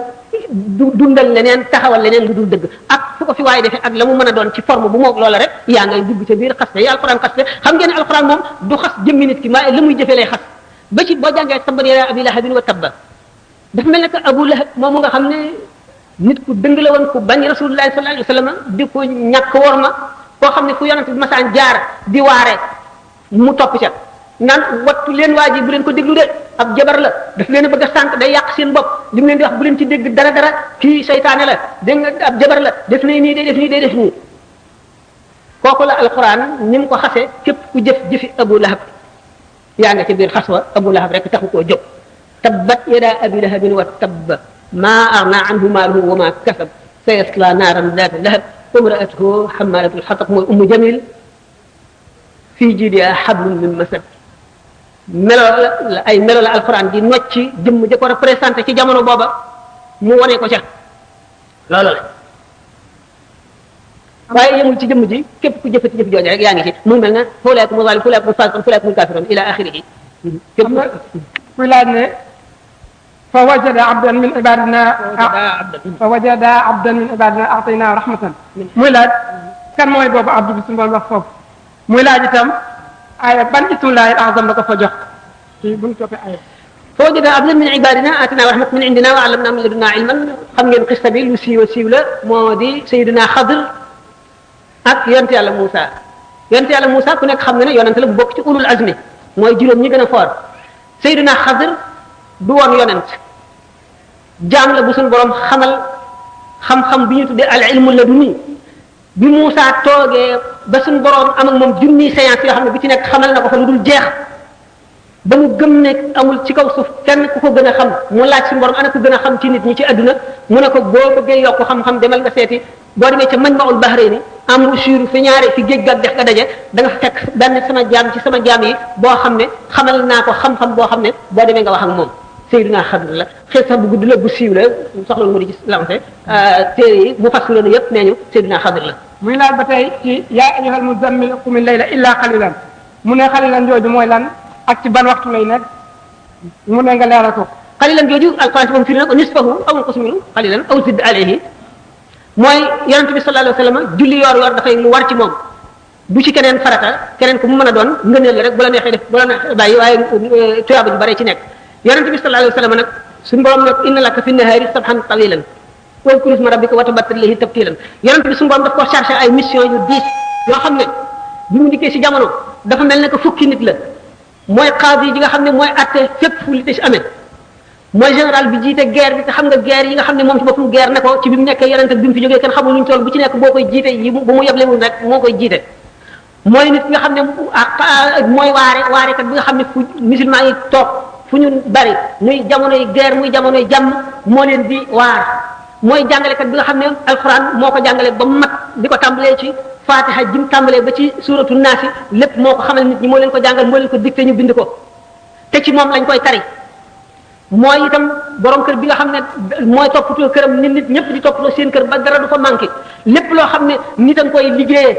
dundal leneen taxawal leneen lu dul dëgg ak fu ko fi waaye defee ak la mu mën a doon ci forme bu moog loola rek yaa ngay dugg ca biir xaste yi alxuraan xaste xam ngeen ne alxuraan moom du xas jëmmi nit ki maa la muy jëfee lay xas ba ci boo jàngee tabbat yadaa abii lahabin wa tabba dafa mel ne que Abu Lahab moomu nga xam ne nit ku dëng la woon ku bañ rasulullahi sallallahu alayhi wa sallam di ko ñàkk wor ma koo xam ne fu yonent bi masaan jaar di waare mu topp ca naan wattu leen waa ji bu leen ko déglu de ab jabar la daf leen a bëgg a sànq day yàq seen bopp li mu leen di wax bu leen ci dégg dara kii seytaane la dégg nga ab jabar la def na nii day def nii day def nii kooku la alquran ni mu ko xasee képp ku jëfi Abu Lahab yaa nga ci biir xas wa Abu Lahab rek taxu koo jóg tabbat yadaa abi lahabin wa tabba maa aghnaa anhu maaluhu wa maa kasab sayasla naaran zaata lahab wa imra'atuhu hammalatal hatab mooy Ummu Jamil fii jiidihaa hablum min masad melo la ay melo la alxuraan di nocci jëmm ja ko représenté ci jamono booba mu wane ko ca loolu la waaye yemul ci jëmm ji képp ku jëfati jëf jooju rek yaa ngi ci mu mel ne fulaakum zaalim fulaakum faasiqun fulaakum kaafiruun ila axirihi képp kuy laaj ne fa wajada abdan min ibadina a'taynaahu rahmatan muy laaj kan mooy boobu abdu bi suñu doon wax foofu muy laaj itam aaya ban ismullahi al-azam la ko fa jox ci buñ toppee aaya fa wajada abdan min ibadina aatinaahu rahmatan min indina wa allamnaahu min ladunnaa ilman xam ngeen xista bi lu siiw la moo di Sayyidina Xadir ak yonent yàlla Moussa ku nekk xam nga ne yonent la bu bokk ci ulul azmi mooy juróom ñi gën a foor Sayyidina Xadir du woon yonent jaam la bu suñu borom xamal xam-xam bi ñu tuddee al ilmu laduni bi Moussa toogee ba suñu borom am ak moom junniy séance yoo xam ne bi ci nekk xamal na ko fa lu dul jeex ba mu gëm ne amul ci kaw suuf kenn ku ko gën a xam mu laaj suñu borom ana ko gën a xam ci nit ñi ci adduna mu ne ko boo bëggee yokk xam-xam demal nga seeti boo demee ca Majma'ul Bahrayni am ushur fi ñaari fi géej gàk dex nga daje da nga fekk benn sama jaam ci sama jaam yi boo xam ne xamal naa ko xam-xam boo xam ne boo demee nga wax ak moom Seydina Xadir la xëy sax bu gudd la bu siiw la soxla mu di ci lancé téere yi mu fassiroon yëpp nee ñu Seydina Xadir la muy laaj ba tey ci yaa ayyuhal muzammil qumil layla illa qalilan mu ne qalilan jooju mooy lan ak ci ban waxtu lay nekk mu ne nga leeral ko qalilan jooju alquran moom firi na ko nisfahu aw inqus minhu qalilan aw zid alayhi mooy yonente bi sallallahu alayhi wa sallam julli yor dafay lu war ci moom du ci keneen farata keneen ku mu mën a doon ngëneel la rek bu la neexee def bu la neexee bàyyi waaye tuyaaba ju bare ci nekk yonente bi sallallahu alayhi wa sallam nag suñu borom nag inna laka fi nahaari sabhan tawilan wazkur isma rabbika wa tabattal ilayhi tabtilan yonente bi suñu borom daf ko chargé ay mission yu diis yoo xam ne bi mu dikkee si jamono dafa mel ne que fukki nit la mooy qaadi yi nga xam ne mooy atte fépp fu li si amee mooy général bi jiite guerre bi te xam nga guerre yi nga xam ne moom ci boppam guerre ne ko ci bi mu nekkee yonente bi mu fi jógee kenn xamul luñu toll bu ci nekk boo koy jiite yi bu mu yeblewul rek moo koy jiite mooy nit nga xam ne mooy waarekat bi nga xam ne fu musulman yi toog fu ñu bari muy jamonoy guerre muy jamonoy jàmm moo leen di waar mooy jàngalekat bi nga xam ne alquran moo ko jàngale ba mu mat di ko tàmbalee ci fatiha jim tàmbalee ba ci suratu naasi lépp moo ko xamal nit ñi moo leen ko jàngal moo leen ko dicté ñu bind ko te ci moom lañ koy tari mooy itam borom kër bi nga xam ne mooy toppatoo këram nit ñëpp di toppatoo seen kër ba dara du fa manqué lépp loo xam ne nit a nga koy liggéeyee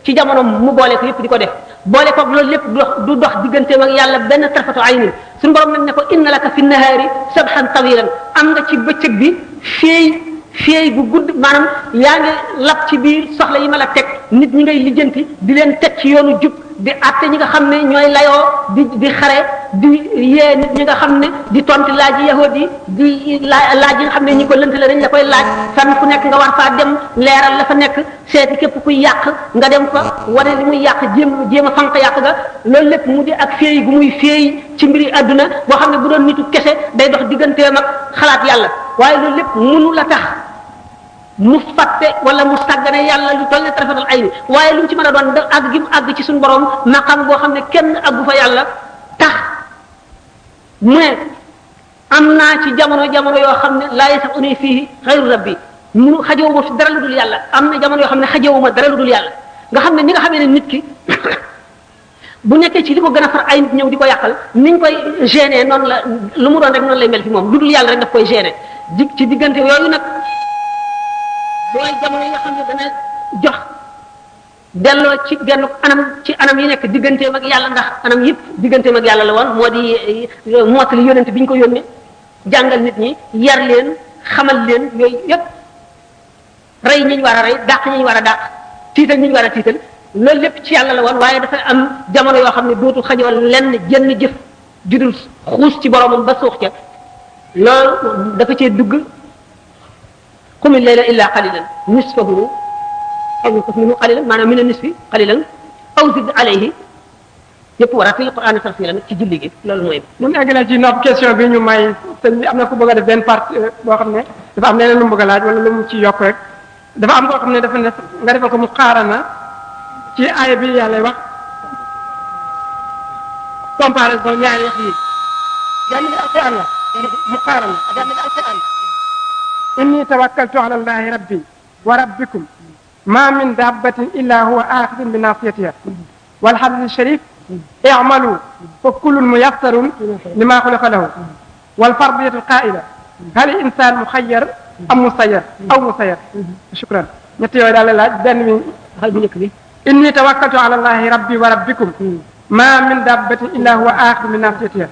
ci jamono mu boole ko yëpp di ko def boole ko loolu lépp du dox digganteem ak yàlla benn tarfatu aynin suñu borom nag ne ko inna laka fi nahaari sabhan tawilan am nga ci bëccëg bi féey bu gudd maanaam yaa ngi lab ci biir soxla yi ma la teg nit ñi ngay lijjanti di leen teg ci yoonu jub di àtte ñi nga xam ne ñooy layoo di xare di yee nit ñi nga xam ne di tonti laaj yi yahud yi di laaj yi nga xam ne ñi ko lënt la dañ la koy laaj fan fu nekk nga war faa dem leeral la fa nekk seeti képp kuy yàq nga dem fa wane li muy yàq jéem a fanq yàq ga loolu lépp mu di ak féey gu muy féey ci mbiri àdduna boo xam ne bu doon nitu kese day dox digganteem ak xalaat yàlla waaye loolu lépp mënu la tax mu fàtte wala mu sàggane yàlla lu toll ne tarfatal ay ni waaye lu mu ci mën a doon da àgg gi mu àgg ci suñu borom maqam boo xam ne kenn àggu fa yàlla tax mu ne am naa ci jamono yoo xam ne laa yasauni fii xayru rabbi munu xajowuma fi dara lu dul yàlla am na jamono yoo xam ne xajowuma dara lu dul yàlla nga xam ne ni nga xamee ne nit ki bu nekkee ci li ko gën a far ay nit ñëw di ko yàqal niñ koy gêner noonu la lu mu doon rek noonu lay mel fi moom lu dul yàlla rek daf koy gêner ci diggante yooyu nag mooy jamono yi nga xam ne dana jox delloo ci genn anam yi nekk digganteem ak yàlla ndax anam yëpp digganteem ak yàlla la woon moo di mottali yónent bi ñu ko yónnee jàngal nit ñi yar leen xamal leen yooyu yëpp rey ñi ñu war a rey dàq ñi ñu war a dàq tiital ñi ñu war a tiital loolu lépp ci yàlla la woon waaye dafa am jamono yoo xam ne dootul xajoo lenn jënn jëf judul xuus ci boromam ba suux ca loolu dafa cee dugg qum al-layla illa qalilan nisfahu aw inqus minhu qalilan maanaam min an-nisfi qalilan aw zid alayhi yëpp war a fi Qur'an tafsilan ci julli gi loolu mooy. mun egg na ci nopp question bi ñu may sëñ bi am na ku bëgg a def benn part boo xam ne dafa am leneen lu mu bëgg a laaj wala lu mu ci yokk rek dafa am koo xam ne dafa ne nga defal ko mu xaarana ci aaya bi yàlla wax comparaison ñaari wax yi jàng bi alquran la mu xaarana jàng bi alquran inni tawakkaltu ala allahi rabbi wa rabbikum ma min dabbatin illa huwa akhidun bi nasiyatiha wal hadith sharif i'malu fa kullun muyassarun lima khuliqa lahu wal fardiyatu qa'ila hal insan mukhayyar am musayyar aw musayyar shukran ñett yooyu daal la laaj benn mi xal bu njëkk bi inni tawakkaltu ala allahi rabbi wa rabbikum ma min dabbatin illa huwa akhidun bi nasiyatiha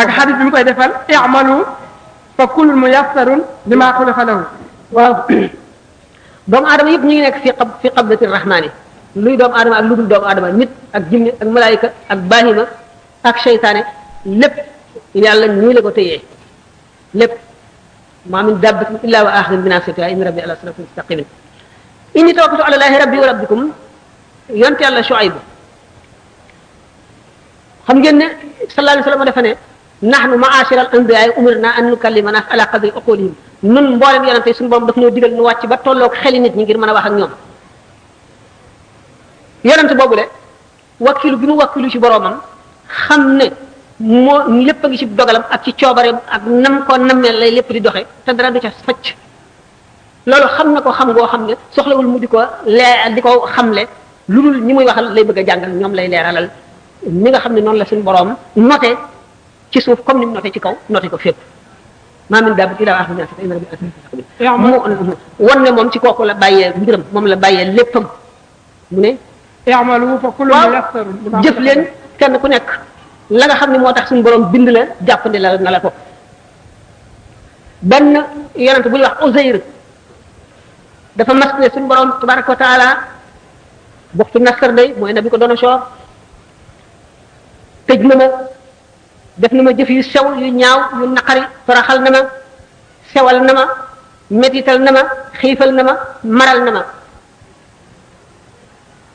ak hadith bi mu koy defal i'malu fa kullun muyassarun lima xuliqa lahu waaw doomu aadama yëpp ñu ngi nekk fi qabdati rahmaani luy doomu aadama ak lu dul doomu aadama nit ak jinne ak malaayika ak bahima ak seytaane lépp yàlla nii la ko téyee lépp ma min dabbatin illa wa axidun bi naasiyatiha inna rabbi ala siratin mustaqimin inni tawakkaltu ala allahi rabbi wa rabbikum yonte yàlla Shuayb xam ngeen ne sallallahu alayhi wa sallam dafa ne nahnu ma'ashira al-anbiya umirna an nukallima nas ala qadri uqulihim nun mboolem yonente suñu borom daf ñoo digal ñu wàcc ba tolloog xeli nit ñi ngir mën a wax ak ñoom yonente boobu de wakkilu bi mu wakkilu ci boromam xam ne moo lépp a ngi ci dogalam ak ci coobareem ak nam ko nammee lay lépp di doxe te dara du ca facc loolu xam na ko xam ngoo xam ne soxlawul mu di ko di ko xamle lu dul ñi muy waxal lay bëgg a jàngal ñoom lay leeralal mi nga xam ne noonu la suñu borom noté ci suuf comme ni mu noté ci kaw noté ko fépp maa min daabbatin illaa wa aaxiruhaa inna rabbaka mu won ne moom ci kooku la bàyyee mbiram moom la bàyyee léppam mu ne i'malu fa kullun muyassarun jëf leen kenn ku nekk la nga xam ne moo tax suñu borom bind la jàppandi la na la ko benn yonent bu ñuy wax Uzayr dafa mas ne suñu borom tabaraka wa taala buxtu nasar day mooy nabi ko doon soo tëj na ma def na ma jëf yu sew yu ñaaw yu naqari faraxal na ma sewal na ma métital na ma xiifal na ma maral na ma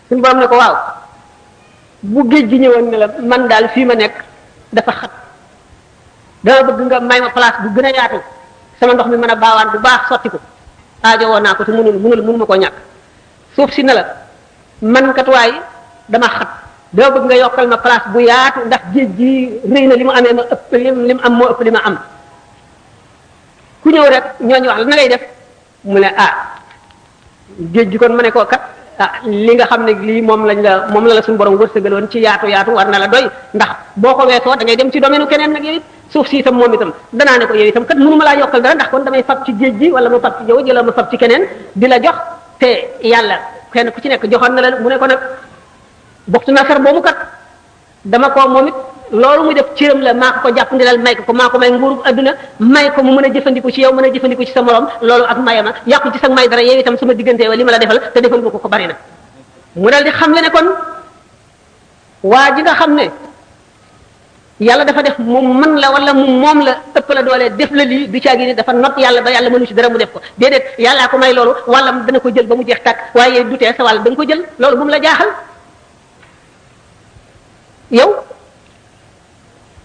suñu borom ne ko waaw bu géej gi ñëwoon ne la man daal fii ma nekk dafa xat dama bëgg nga may ma place bu gën a yaatu sama ndox mi mën a baawaan bu baax sotti ko aajo woon naa ko te mënu ma koo ñàkk suuf si ne la man kat waay dama xat dama bëgg nga yokkal ma place bu yaatu ndax géej gi rëy na li mu amee ma ëpp li mu am moo ëpp li ma am ku ñëw rek ñooñu wax la na ngay def mu ne géej gi kon ma ne ko kat li nga xam ne lii moom la suñu borom wërsëgaloon ci yaatu war na la doy ndax boo ko weesoo da ngay dem ci domaine keneen nag yow it suuf si itam moom itam danaa ne ko yow itam kat mënu ma laa yokkal dara ndax kon damay fab ci géej gi wala ma fab ci jaww ji wala ma fab ci keneen di la jox te yàlla kenn ku ci nekk joxoon na la mu ne ko nag boxtu nasar boobu kat dama ko moom it loolu mu def cëram la maa ko jàpp ndilal may ko maa ko may nguuru adduna may ko mu mën a jëfandiku ci yow mën a jëfandiku ci sa morom loolu ak mayama yàqu ci sa may dara yow itam sama diggante wa li ma la defal te defal nga ko bari na mu dal di xam le ne kon waa ji nga xam ne yàlla dafa def moom mën la wala moom la ëpp la doole def la lii du caagi ni dafa not yàlla ba yàlla mënu ci dara mu def ko déedéet yàllaa ko may loolu wala dana ko jël ba mu jeex tàkk waaye du tee sa wàll da nga ko jël loolu bu mu la jaaxal yow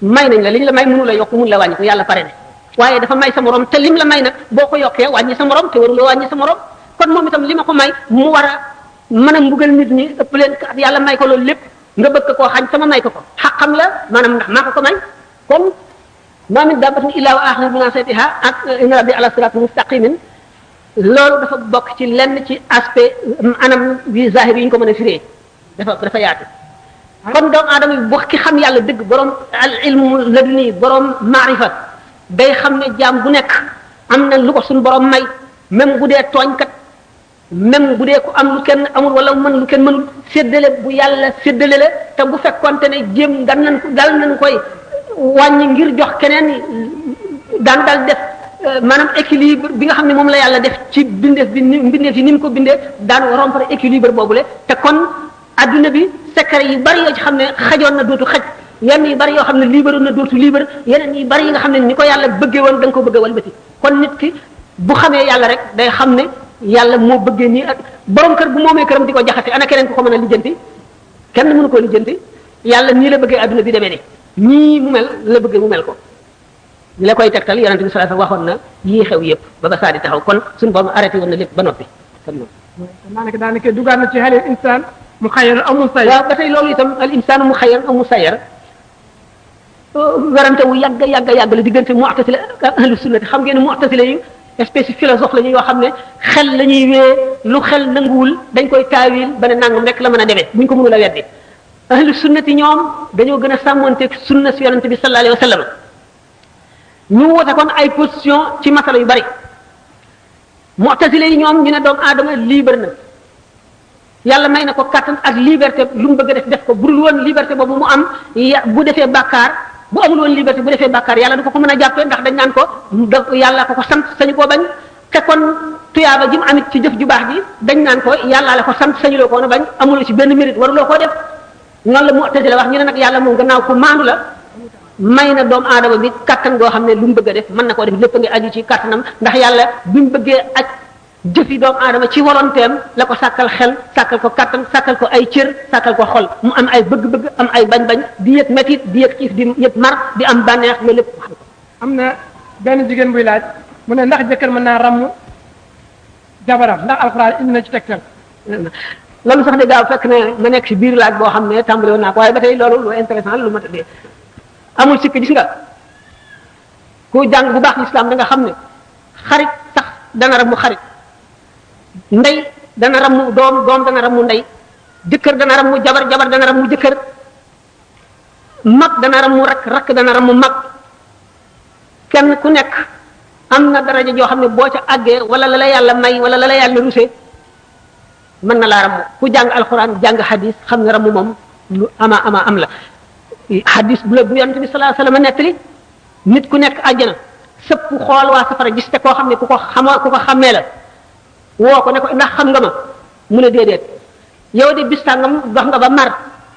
may nañ la liñ la may mënu la yokk mënu la wàññi ko yàlla pare ne waaye dafa may sa morom te lim la may nag boo ko yokkee wàññi sa morom te waruloo wàññi sa morom kon moom itam li ma ko may mu war a mën a mbugal nit ñi ëpp leen yàlla may ko loolu lépp nga bëgg koo xañ sama may ko xaqam la maanaam ndax maa ko may kon ma min dabbatin illaa wa aaxiruhaa bi naasiyatihaa ak inna rabbii alaa siraatin mustaqimin loolu dafa bokk ci lenn ci aspect anam bi zahir yi ñu ko mën a firee dafa yaatu kon doomu aadama bi bu ki xam yàlla dëgg borom al ilmu laduni borom maarifa day xam ne jaam bu nekk am na lu ko suñu borom may même bu dee tooñkat même bu dee ko am lu kenn amul wala mën lu kenn mënul séddale bu yàlla séddale la te bu fekkonte ne jéem dal nañ koy wàññi ngir jox keneen daan dal def maanaam équilibre bi nga xam ne moom la yàlla def ci bindeef yi ni mu ko bindee daan rompre équilibre boobule te kon adduna bi secret yi bari yoo ci xam ne xajoon na dootu xaj yenn yi bari yoo xam ne libre na dootu libre yeneen yi bari yi nga xam ne ni ko yàlla bëggee woon da nga ko bëgg a walbati kon nit ki bu xamee yàlla rek day xam ne yàlla moo bëggee nii ak borom kër bu moomee këram di ko jaxate ana keneen ku ko mën a lijjanti kenn mënu koo lijjanti yàlla nii la bëggee adduna bi demee ne nii mu mel la bëggee mu mel ko li la koy tegtal yonent bi sallallahu alayhi wasallam waxoon na yii xew yëpp ba saa di taxaw kon suñu borom arrêté woon na lépp ba noppi daanaka dugaan na ci halil insaan mu xayar amul sayar waaw ba tey loolu itam al insaanu mu xayar amul sayar werante wu yàgg la diggante mu'tazila ak ahlu sunnati xam ngeen ne mu'tazila yi espèce philosophe la ñu yoo xam ne xel la ñuy wee lu xel nanguwul dañ koy taawil ba ne nangam rek la mën a demee buñ ko mënul a weddi ahlu sunnati ñoom dañoo gën a sàmmonteeg sunna si yonente bi sallallahu alayhi wa sallam ñu wote kon ay position ci masala yu bari mu'tazila yi ñoom ñu ne doomu aadama libre na yàlla may na ko kattan ak liberté lu mu bëgg a def ko budul woon liberté boobu mu am bu defee bàkkaar bu amul woon liberté bu defee bàkkaar yàlla du ko mën a jàppee ndax dañ naan ko yàlla ko sant sañu koo bañ te kon tuyaaba ji mu amit ci jëf ju baax ji dañ naan ko yàlla la ko sant sañu loo ko woon a bañ amuloo ci benn mérite waruloo koo def noonu la mu'tazila wax ñu ne nag yàlla moom gannaaw ko maandu la may na doomu aadama bi kattan goo xam ne lu mu bëgg a def mën na koo def lépp nga aju ci kattanam ndax yàlla bi mu bëggee aj jëfi doomu aadama ci volontéem la ko sàkkal xel sàkkal ko kattan sàkkal ko ay cër sàkkal ko xol mu am ay bëgg-bëgg am ay bañ-bañ di yëg métit di yëg xiif di yëg mar di am bànneex loolu lépp xam ko. am na benn jigéen buy laaj mu ne ndax jëkkër mën naa ràmm jabaram ndax alxuraan indi na ci tegtal. loolu sax de gaaw fekk ne ma nekk si biir laaj boo xam ne tàmbali woon naa ko waaye ba tey loolu lu intéressant lu ma tëddee amul sikk gis nga ku jàng bu baax l'islam da nga xam ne xarit sax dana ràmm xarit. ndey dana ramu doom dana ramu ndey jëkkër dana ramu jabar dana ramu jëkkër mag dana ramu rakk dana ramu mag kenn ku nekk am na daraja joo xam ne boo ca àggee wala la la yàlla may wala la la yàlla rusé mën na laa ramu ku jàng alxuraan jàng hadis xam ne ramu moom lu ama am la hadis bu la bu yonent bi sallallahu alayhi wasallam nettali nit ku nekk àjjana sëpp xool waa safara gis te koo xam ne ku ko xamee la woo ko ne ko ndax xam nga ma mu ne déedéet yow de bis sàngam dox nga ba mar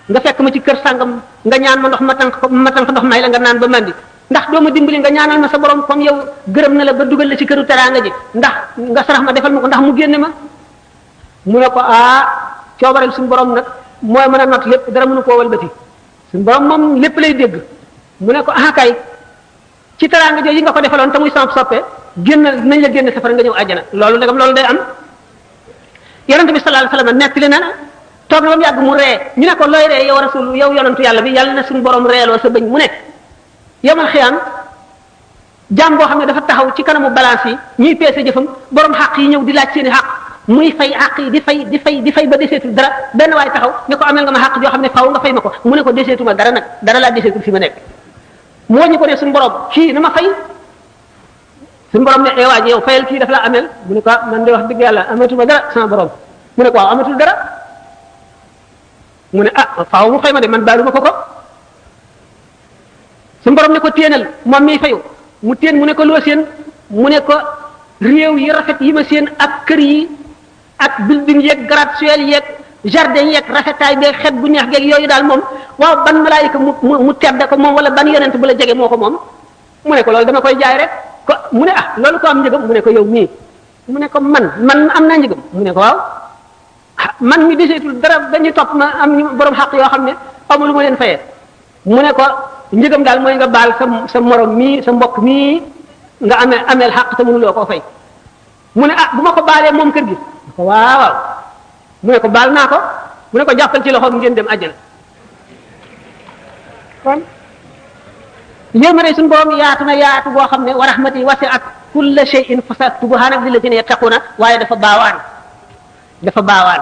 nga fekk ma ci kër sàngam nga ñaan ma ndox ma tànk ndox may la nga naan ba mandi ndax doo ma dimbali nga ñaanal ma sa borom comme yow gërëm na la ba dugal la ci këru teraanga ji ndax nga sarax ma defal ma ko ndax mu génne ma mu ne ko coobareel suñu borom nag mooy mën a not lépp dara mënu koo walbati suñu borom moom lépp lay dégg mu ne ko kay ci teraanga jooju nga ko defaloon te muy sama soppe nañ la génn safara nga ñëw àjjana loolu ndegam loolu day am yonente bi sallallahu alayhi wasallam nettali na toog na ba mu yàgg mu ree ñu ne ko looy ree yow rasul yow yonentu yàlla bi yàlla na suñu borom reeloo sa bëñ mu ne yomal xiyaam jaam boo xam ne dafa taxaw ci kanamu balance yi ñuy peese jëfam borom xaq yi ñëw di laaj seeni xaq muy fay xaq yi di fay ba deseetul dara benn waay taxaw ne ko amel nga ma xaq joo xam ne faaw nga fay ma ko mu ne ko deseetuma dara nag dara laa deseetul fi ma nekk mu wàññi ko ne suñu borom kii na ma fay suñu borom ne waa ji yow fayal kii daf la amel mu ne ko man de wax dëgg yàlla amatuma dara sama borom mu ne ko waaw amatul dara mu ne faaw mu fay ma de man baaluma ko suñu borom ne ko téenal moom miy fayu mu téen mu ne ko loo seen mu ne ko réew yi rafet yi ma seen ak kër yi ak building yeeg gratte-ciel yeeg jardin yeeg rafetaay beeg xet bu neex geeg yooyu daal moom waaw ban malaayika mu tedd ko moom wala ban yonent bu la jege moo ko moom mu ne ko loolu dama koy jaay rek ko mu ne loolu ko am njëgam mu ne ko yow mii mu ne ko man am naa njëgam mu ne ko waaw man mi deseetul dara dañuy topp ma am borom xaq yoo xam ne amul lu ma leen fayee mu ne ko njëgam daal mooy nga baal sa morom mii sa mbokk mii nga ameel xaq te mënuloo koo fay mu ne bu ma ko baalee moom kër gi ko waaw mu ne ko baal naa ko mu ne ko jàppal ci loxoom ngeen dem àjjana kon yërmande suñu borom yaatu na yaatu boo xam ne wa rahmati wasi'at kulla shay'in fasaktubuha nag lillazina yattaquna waaye dafa baawaan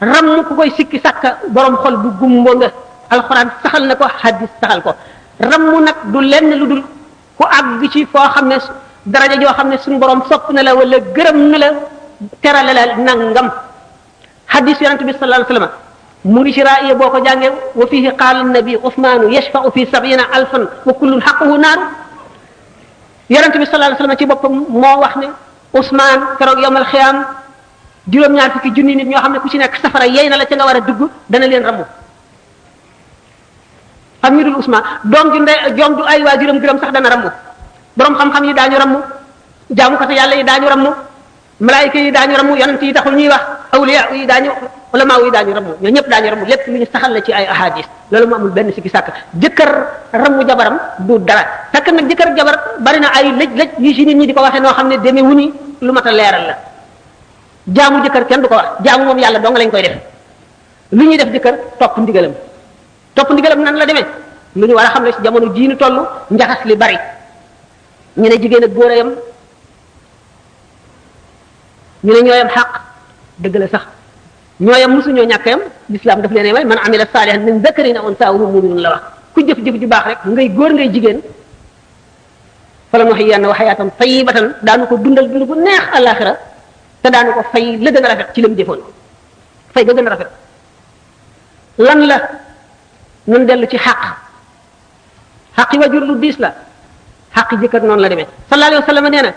ram ku koy sikki sàkka borom xol bu gumbo nga alxuraan saxal na ko hadis saxal ko ram nag du lenn lu dul ku àgg ci foo xam ne daraja joo xam ne suñu borom sopp na la wala gërëm na la terale la nangam hadis yonent bi sallallahu alayhi wasallam mu ngi ci raaya boo ko jàngee wa fihi qaala nabi Usmaanu yashfa'u fi 70,000 wa kullun haqquhu naaru yonent bi sallallahu alayhi wasallam ci boppam moo wax ne Usmaan keroog yawmal xiyaam juróom-ñaar fukki junni nit ñoo xam ne ku ci nekk safara yey na la ca nga war a dugg dana leen ramu am ñu dul Usmaan doom ju ay waajuram gërëm sax dana ramu borom xam-xam yi daañu ramu jaamukatu yàlla yi daañu ramu malaayika yi daañu ramu yonent yi taxul ñuy wax awliya yi daañu ulama yi daañu ramu ñoo ñëpp daañu ramu lépp lu ñu saxal la ci ay ahadis loolu mu amul benn sikki sàkk jëkkër ramu jabaram du dara fekk nag jëkkër jabar bari na ay lëj yi ci nit ñi di ko waxee noo xam ne demee wuñu lu mat a leeral la jaamu jëkkër kenn du ko wax jaamu moom yàlla dong lañ koy def lu ñuy def jëkkër topp ndigalam nan la demee lu ñu war a xam ne ci jamono jiinu toll njaxas li bari ñu ne jigéen ak góor a yam ñu ne ñooyam xaq dëgg la sax ñooyam mosuñoo ñàkk yam l'islam daf leen may man amila salihan min zakarin aw unsa wa huwa mu'minun la wax ku jëf-jëf ju baax rek ngay góor ngay jigéen falanuhyiyannahu hayatan tayyibatan daanu ko dundal dund bu neex àllaaxira te daanu ko fay la gën a rafet ci lam jëfoon fay ga gën a rafet lan la nun dellu ci xaq yi wajur lu diis la xaq jëkkër noonu la demee sallallahu alayhi wa sallam nee na